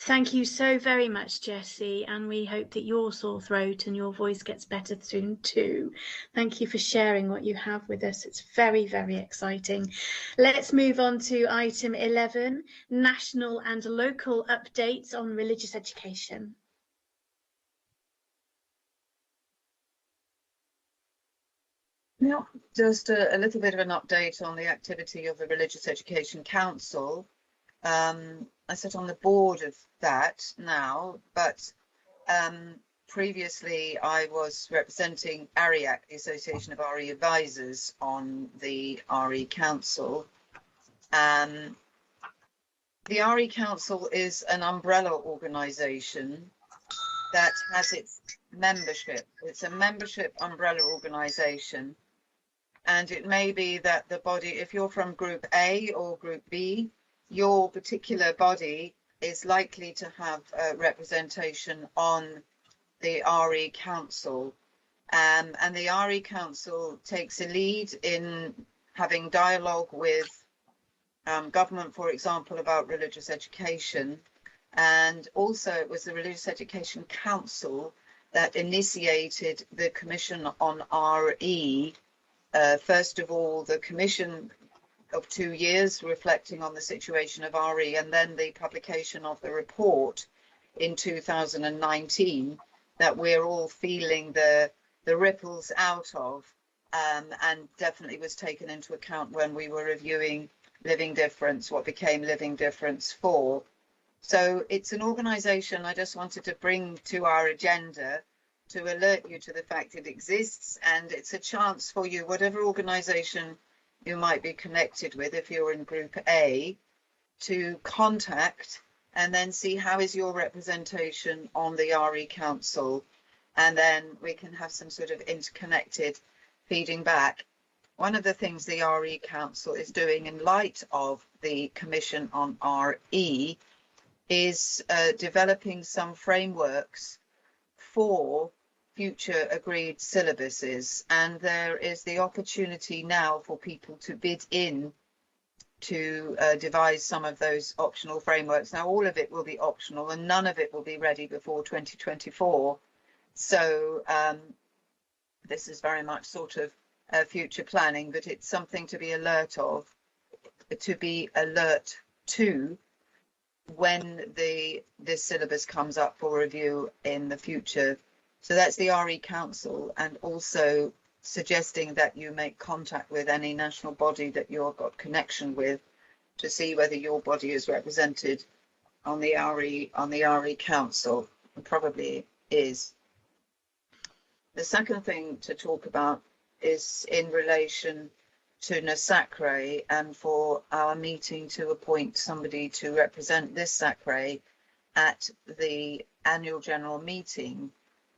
Thank you so very much, Jessie, and we hope that your sore throat and your voice gets better soon too. Thank you for sharing what you have with us. It's very, very exciting. Let's move on to item 11, national and local updates on religious education. Yeah, just a little bit of an update on the activity of the Religious Education Council. I sit on the board of that now, but previously I was representing ARIAC, the Association of RE Advisors, on the RE Council. The RE Council is an umbrella organisation that has its membership. It's a membership umbrella organisation, and it may be that the body, if you're from Group A or Group B, your particular body is likely to have representation on the RE Council. And the RE Council takes a lead in having dialogue with government, for example, about religious education. And also it was the Religious Education Council that initiated the Commission on RE. First of all, the Commission of 2 years reflecting on the situation of RE, and then the publication of the report in 2019 that we're all feeling the ripples out of, and definitely was taken into account when we were reviewing Living Difference, what became Living Difference 4. So it's an organisation I just wanted to bring to our agenda to alert you to the fact it exists, and it's a chance for you, whatever organisation you might be connected with, if you're in Group A, to contact and then see how is your representation on the RE Council, and then we can have some sort of interconnected feeding back. One of the things the RE Council is doing in light of the Commission on RE is developing some frameworks for future agreed syllabuses, and there is the opportunity now for people to bid in to devise some of those optional frameworks. Now all of it will be optional and none of it will be ready before 2024, so this is very much sort of future planning, but it's something to be alert of, to be alert to when this syllabus comes up for review in the future. So that's the RE Council, and also suggesting that you make contact with any national body that you've got connection with to see whether your body is represented on the RE Council. It probably is. The second thing to talk about is in relation to SACRE, and for our meeting to appoint somebody to represent this SACRE at the annual general meeting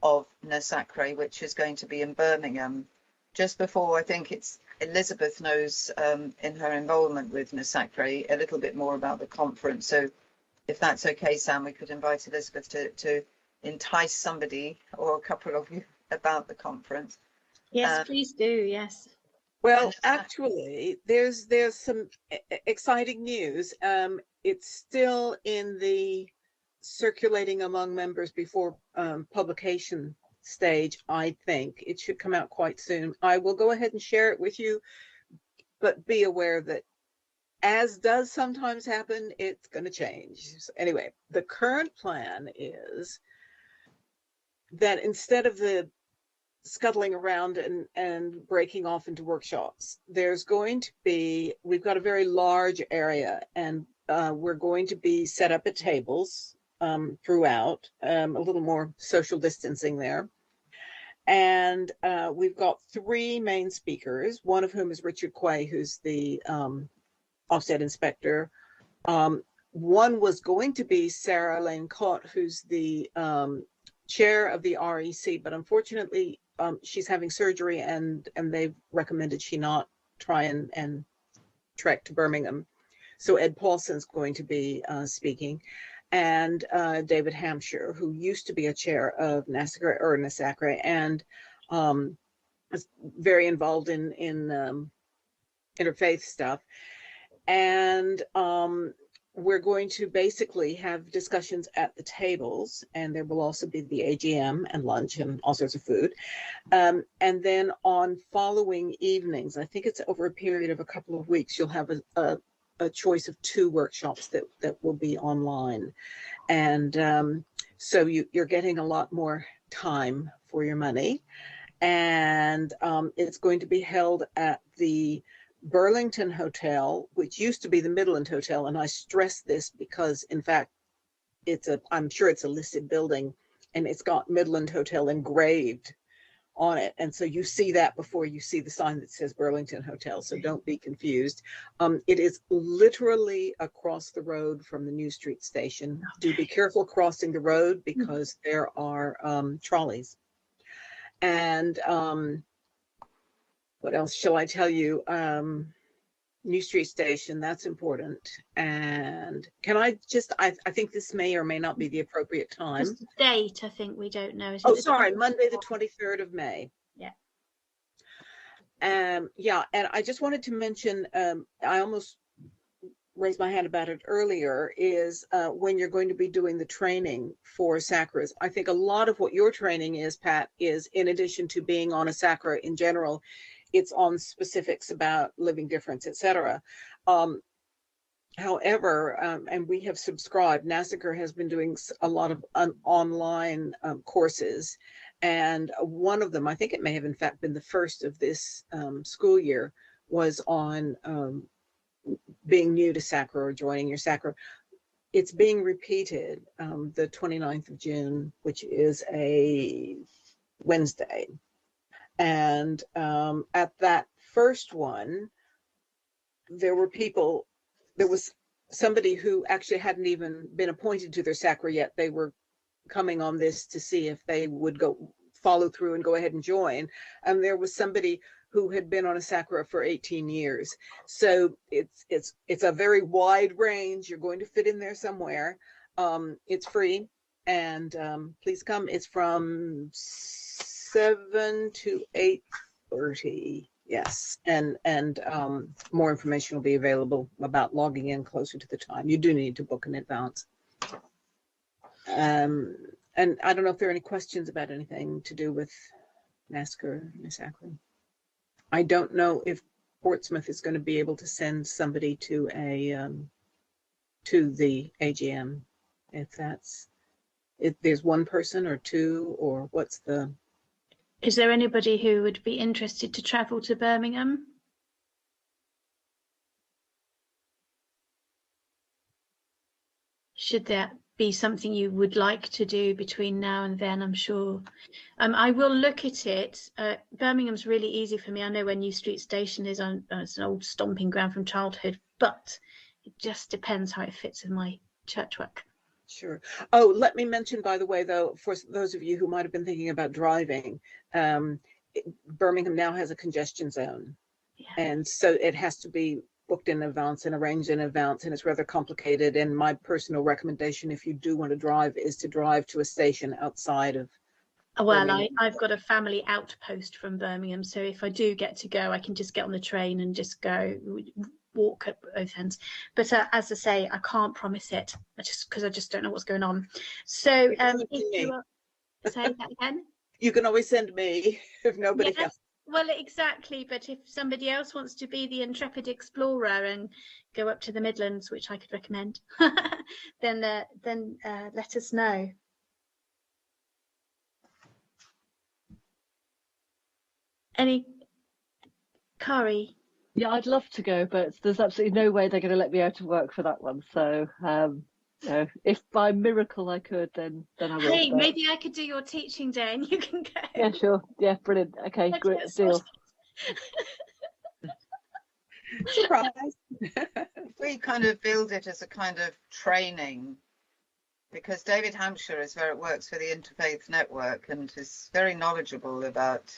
of SACRE, which is going to be in Birmingham. Just before, I think it's Elizabeth knows in her involvement with SACRE a little bit more about the conference. So if that's okay, Sam, we could invite Elizabeth to entice somebody or a couple of you about the conference. Yes, please do, yes. Well, actually, there's some exciting news. It's still in the circulating among members before publication stage. I think it should come out quite soon. I will go ahead and share it with you, but be aware that, as does sometimes happen, it's going to change. So anyway, the current plan is that instead of the scuttling around and breaking off into workshops, there's going to be, we've got a very large area, and we're going to be set up at tables throughout, a little more social distancing there. And we've got 3 main speakers, one of whom is Richard Quay, who's the Ofsted inspector. One was going to be Sarah Lane Cott, who's the chair of the REC, but unfortunately she's having surgery and they've recommended she not try and trek to Birmingham. So Ed Paulson's going to be speaking, and David Hampshire, who used to be a chair of SACRE and is very involved in interfaith stuff. And we're going to basically have discussions at the tables, and there will also be the AGM and lunch and all sorts of food. And then on following evenings, I think it's over a period of a couple of weeks, you'll have a choice of 2 workshops that will be online. And so you're getting a lot more time for your money. And it's going to be held at the Burlington Hotel, which used to be the Midland Hotel. And I stress this because, in fact, I'm sure it's a listed building, and it's got Midland Hotel engraved on it. And so you see that before you see the sign that says Burlington Hotel. So don't be confused. It is literally across the road from the New Street station. Do be careful crossing the road because there are trolleys. And what else shall I tell you? New Street Station, that's important. And can I think this may or may not be the appropriate time. Just the date, I think we don't know. Oh, sorry, Monday the 23rd of May. Yeah. Yeah, and I just wanted to mention, I almost raised my hand about it earlier, is when you're going to be doing the training for SACREs. I think a lot of what your training is, Pat, is in addition to being on a SACRE in general, it's on specifics about living difference, etc. However, and we have subscribed, SACRE has been doing a lot of online courses. And one of them, I think it may have in fact been the first of this school year, was on being new to SACRE or joining your SACRE. It's being repeated the 29th of June, which is a Wednesday. And at that first one, there was somebody who actually hadn't even been appointed to their SACRE yet. They were coming on this to see if they would follow through and go ahead and join. And there was somebody who had been on a SACRE for 18 years. So it's a very wide range. You're going to fit in there somewhere. It's free, and please come. It's from 7 to 8:30. Yes, and more information will be available about logging in closer to the time. You do need to book in advance. And I don't know if there are any questions about anything to do with SACRE. I don't know if Portsmouth is going to be able to send somebody to the AGM. If there's one person or 2, or what's the? Is there anybody who would be interested to travel to Birmingham? Should that be something you would like to do between now and then? I'm sure. I will look at it. Birmingham's really easy for me. I know where New Street Station is. It's an old stomping ground from childhood, but it just depends how it fits in my church work. Sure. Oh, let me mention, by the way, though, for those of you who might have been thinking about driving, Birmingham now has a congestion zone. Yeah. And so it has to be booked in advance and arranged in advance, and it's rather complicated. And my personal recommendation, if you do want to drive, is to drive to a station outside of Well, I've got a family outpost from Birmingham, so if I do get to go, I can just get on the train and just go walk at both ends. But as I say, I can't promise it, because I just don't know what's going on. So if you are saying that again, you can always send me if nobody else. Well, exactly. But if somebody else wants to be the intrepid explorer and go up to the Midlands, which I could recommend, then let us know. Kari? Yeah, I'd love to go, but there's absolutely no way they're going to let me out of work for that one. So, you know, if by miracle I could, then I will. Hey, But... maybe I could do your teaching day and you can go. Yeah, sure. Yeah, brilliant. Okay, Let's great get deal. Surprise. We kind of build it as a kind of training, because David Hampshire is where it works for the Interfaith Network and is very knowledgeable about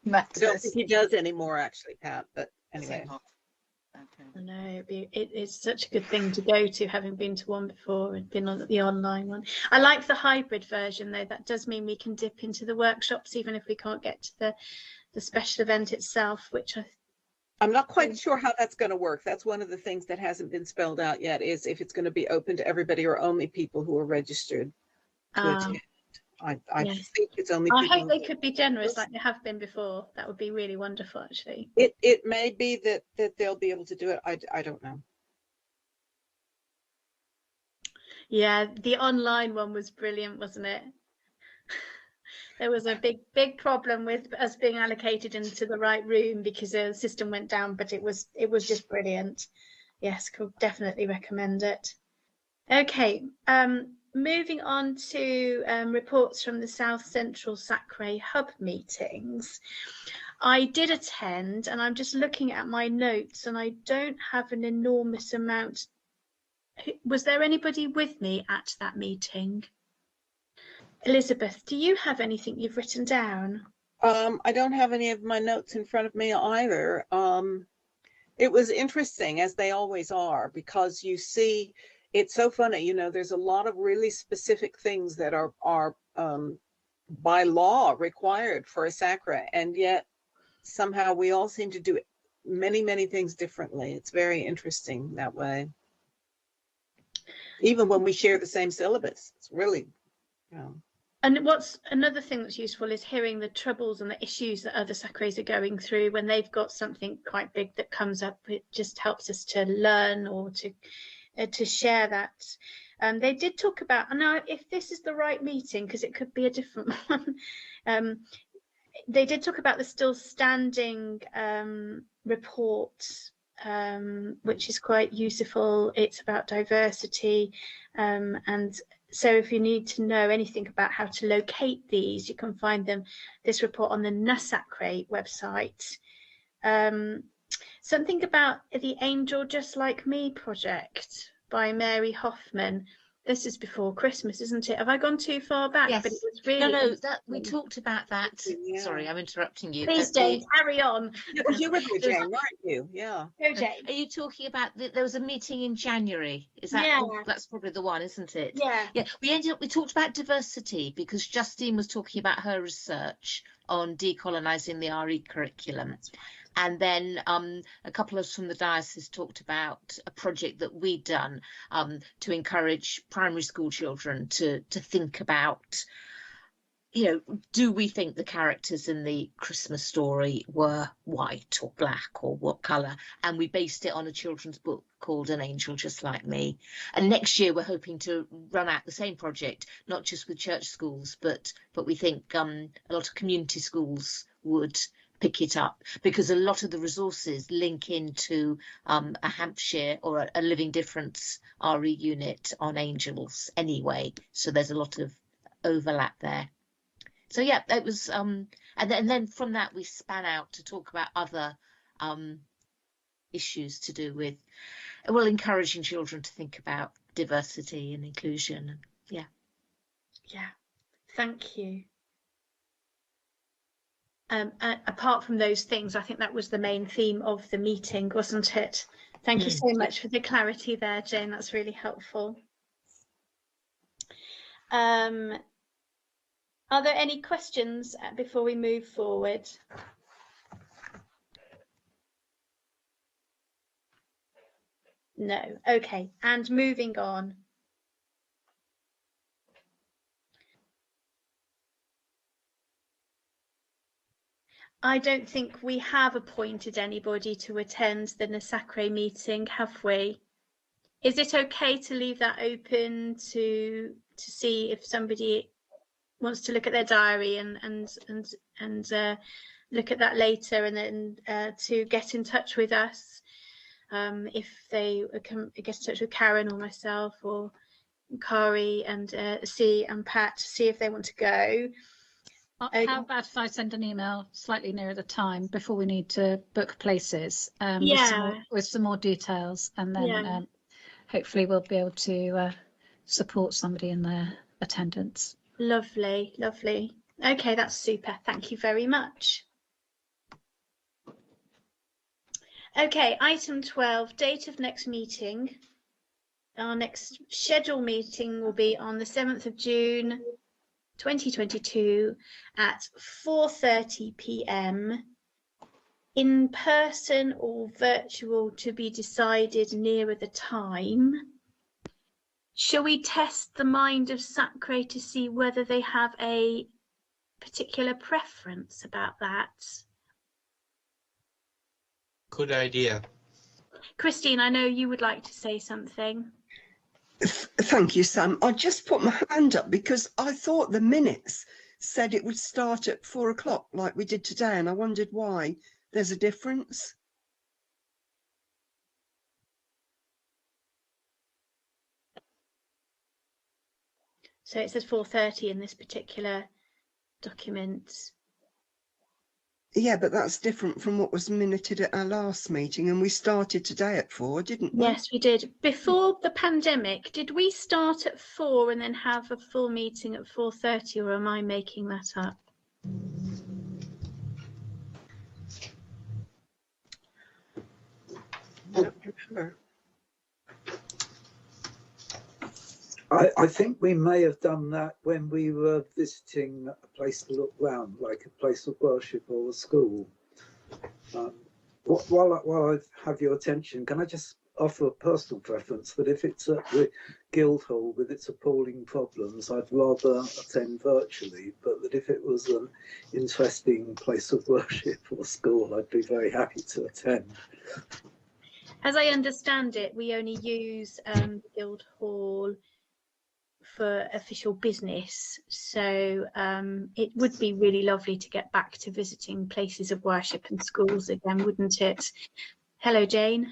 I matters. don't think he does anymore, actually, Pat, but anyway. Okay. I know it's such a good thing to go to, having been to one before and been on the online one. I like the hybrid version though. That does mean we can dip into the workshops even if we can't get to the special event itself, which I'm not quite sure how that's going to work. That's one of the things that hasn't been spelled out yet, is if it's going to be open to everybody or only people who are registered to attend. I yes. think it's only I people. hope they could be generous like they have been before. That would be really wonderful, actually. It may be that they'll be able to do it. I don't know. Yeah, the online one was brilliant, wasn't it? There was a big problem with us being allocated into the right room because the system went down, but it was just brilliant. Yes, could definitely recommend it. Okay, moving on to reports from the South Central SACRE hub meetings. I did attend, and I'm just looking at my notes, and I don't have an enormous amount. Was there anybody with me at that meeting? Elizabeth, do you have anything you've written down? I don't have any of my notes in front of me either. It was interesting, as they always are, because you see, it's so funny, you know, there's a lot of really specific things that are by law required for a SACRE, and yet somehow we all seem to do many things differently. It's very interesting that way. Even when we share the same syllabus, it's really, you know. And what's another thing that's useful is hearing the troubles and the issues that other SACREs are going through when they've got something quite big that comes up. It just helps us to learn or to share that. They did talk about, I know if this is the right meeting, because it could be a different one. They did talk about the still standing report, which is quite useful. It's about diversity, and so if you need to know anything about how to locate these, you can find this report on the NASACRE website. Something about the Angel Just Like Me project by Mary Hoffman. This is before Christmas, isn't it? Have I gone too far back? Yes. But it was really No, that we talked about that. Yeah. Sorry, I'm interrupting you. Please, Jane, carry on. Because you were there, Jane, weren't you? Yeah. Go, Jane. Are you talking about there was a meeting in January? Is that that's probably the one, isn't it? Yeah. Yeah. We talked about diversity because Justine was talking about her research on decolonising the RE curriculum. And then a couple of us from the diocese talked about a project that we'd done to encourage primary school children to think about, you know, do we think the characters in the Christmas story were white or black or what colour? And we based it on a children's book called An Angel Just Like Me. And next year we're hoping to run out the same project, not just with church schools, but we think a lot of community schools would pick it up, because a lot of the resources link into a Hampshire or a Living Difference RE unit on angels anyway, so there's a lot of overlap there. So yeah, it was and then from that we span out to talk about other issues to do with, well, encouraging children to think about diversity and inclusion. Yeah Thank you. Apart from those things, I think that was the main theme of the meeting, wasn't it? Thank you so much for the clarity there, Jane. That's really helpful. Are there any questions before we move forward? No. Okay. And moving on. I don't think we have appointed anybody to attend the NASACRE meeting, have we? Is it okay to leave that open to see if somebody wants to look at their diary and look at that later, and then to get in touch with us if they can get in touch with Karen or myself or Kari and C and Pat to see if they want to go. How about if I send an email slightly nearer the time before we need to book places with some more details, and then hopefully we'll be able to support somebody in their attendance. Lovely, lovely. Okay, that's super. Thank you very much. Okay, item 12, date of next meeting. Our next scheduled meeting will be on the 7th of June 2022 at 4:30 p.m. in person or virtual, to be decided nearer the time. Shall we test the mind of SACRE to see whether they have a particular preference about that? Good idea. Christine, I know you would like to say something. Thank you, Sam. I just put my hand up because I thought the minutes said it would start at 4 o'clock like we did today, and I wondered why there's a difference. So it says 4:30 in this particular document. Yeah, but that's different from what was minuted at our last meeting, and we started today at 4, didn't we? Yes, we did. Before the pandemic, did we start at 4 and then have a full meeting at 4:30, or am I making that up? I don't remember. I think we may have done that when we were visiting a place to look round, like a place of worship or a school. While I have your attention, can I just offer a personal preference that if it's at the Guildhall with its appalling problems, I'd rather attend virtually, but that if it was an interesting place of worship or school, I'd be very happy to attend. As I understand it, we only use Guildhall for official business, so it would be really lovely to get back to visiting places of worship and schools again, wouldn't it? Hello, Jane.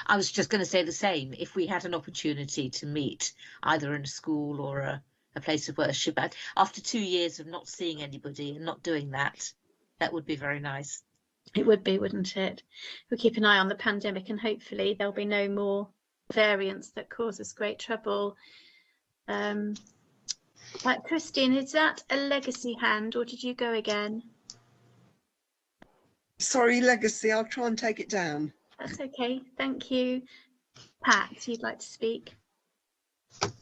I was just going to say the same. If we had an opportunity to meet either in a school or a place of worship, after 2 years of not seeing anybody and not doing that, that would be very nice. It would be, wouldn't it? We'll keep an eye on the pandemic, and hopefully there'll be no more variants that cause us great trouble. Right, Christine, is that a legacy hand, or did you go again? Sorry, Legacy, I'll try and take it down. That's okay, thank you. Pat, you'd like to speak?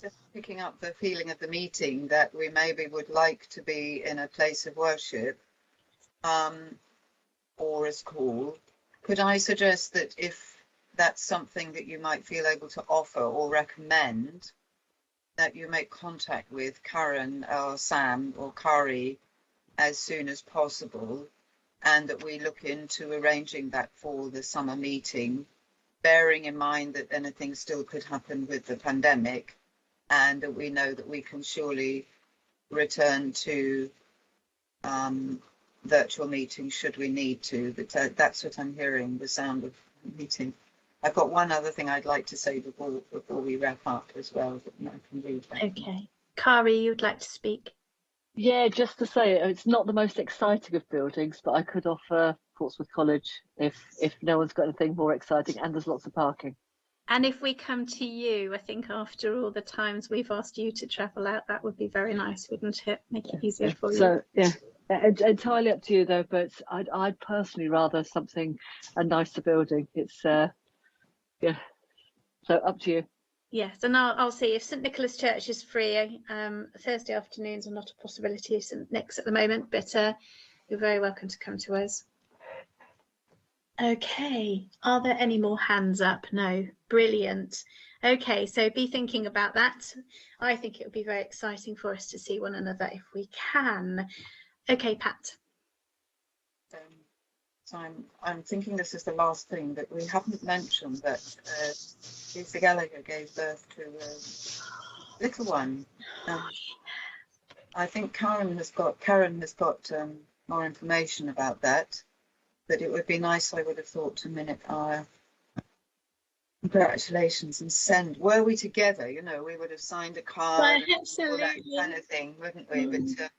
Just picking up the feeling of the meeting that we maybe would like to be in a place of worship or a school. Could I suggest that if that's something that you might feel able to offer or recommend, that you make contact with Karen or Sam or Kari as soon as possible, and that we look into arranging that for the summer meeting, bearing in mind that anything still could happen with the pandemic, and that we know that we can surely return to virtual meetings should we need to. But that's what I'm hearing, the sound of the meeting. I've got one other thing I'd like to say before we wrap up as well. That I can read that. Okay. Kari, you'd like to speak? Yeah, just to say, it's not the most exciting of buildings, but I could offer Portsmouth College if no one's got anything more exciting, and there's lots of parking. And if we come to you, I think after all the times we've asked you to travel out, that would be very nice, wouldn't it? Make it easier for you. So yeah, entirely up to you though. But I'd personally rather a nicer building. It's yeah. So up to you. Yes, and I'll see if St Nicholas Church is free. Thursday afternoons are not a possibility of St Nick's at the moment, but you're very welcome to come to us. Okay, are there any more hands up? No, brilliant. Okay, so be thinking about that. I think it would be very exciting for us to see one another if we can. Okay, Pat. So I'm thinking this is the last thing, but we haven't mentioned that Lisa Gallagher gave birth to a little one. I think Karen has got more information about that. But it would be nice, I would have thought, to minute our congratulations and send. Were we together, you know, we would have signed a card and all that kind of thing, wouldn't we? But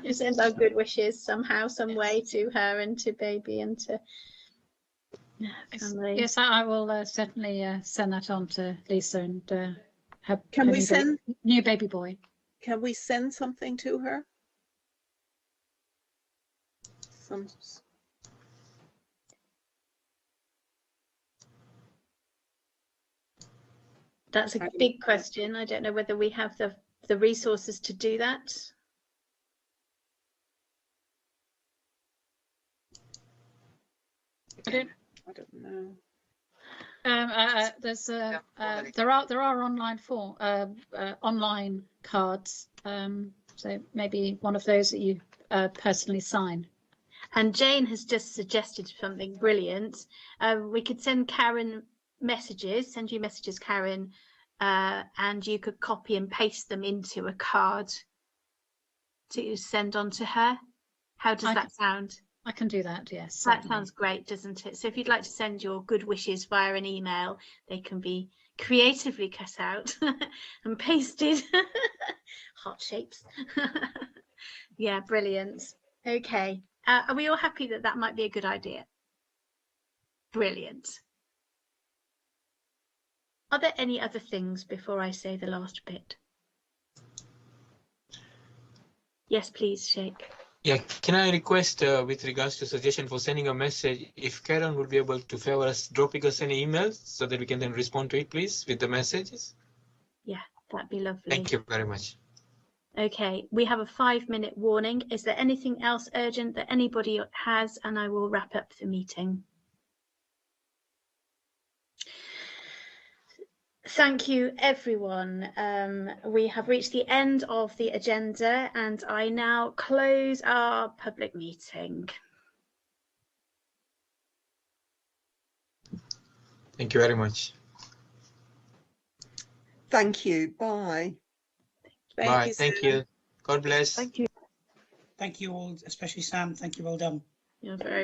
you send our good wishes somehow, some way to her and to baby and to family. Yes, I will certainly send that on to Lisa and her, Can we send new baby boy. Can we send something to her? That's a big question. I don't know whether we have the resources to do that. I don't know. There's there are online cards. So maybe one of those that you personally sign. And Jane has just suggested something brilliant. We could send Karen messages, send you messages, Karen, and you could copy and paste them into a card to send on to her. How does that sound? I can do that, yes. That sounds great, doesn't it? So if you'd like to send your good wishes via an email, they can be creatively cut out and pasted. Heart shapes. Yeah, brilliant. Okay. Are we all happy that that might be a good idea? Brilliant. Are there any other things before I say the last bit? Yes, please, Sheikh. Yeah, can I request with regards to suggestion for sending a message, if Karen would be able to favor us dropping us an email so that we can then respond to it, please, with the messages? Yeah, that'd be lovely. Thank you very much. Okay, we have a 5-minute warning. Is there anything else urgent that anybody has? And I will wrap up the meeting. Thank you, everyone. We have reached the end of the agenda and I now close our public meeting. Thank you very much. Thank you. Bye. Bye. Thank you. God bless. Thank you. Thank you all, especially Sam. Thank you. Well done. You're very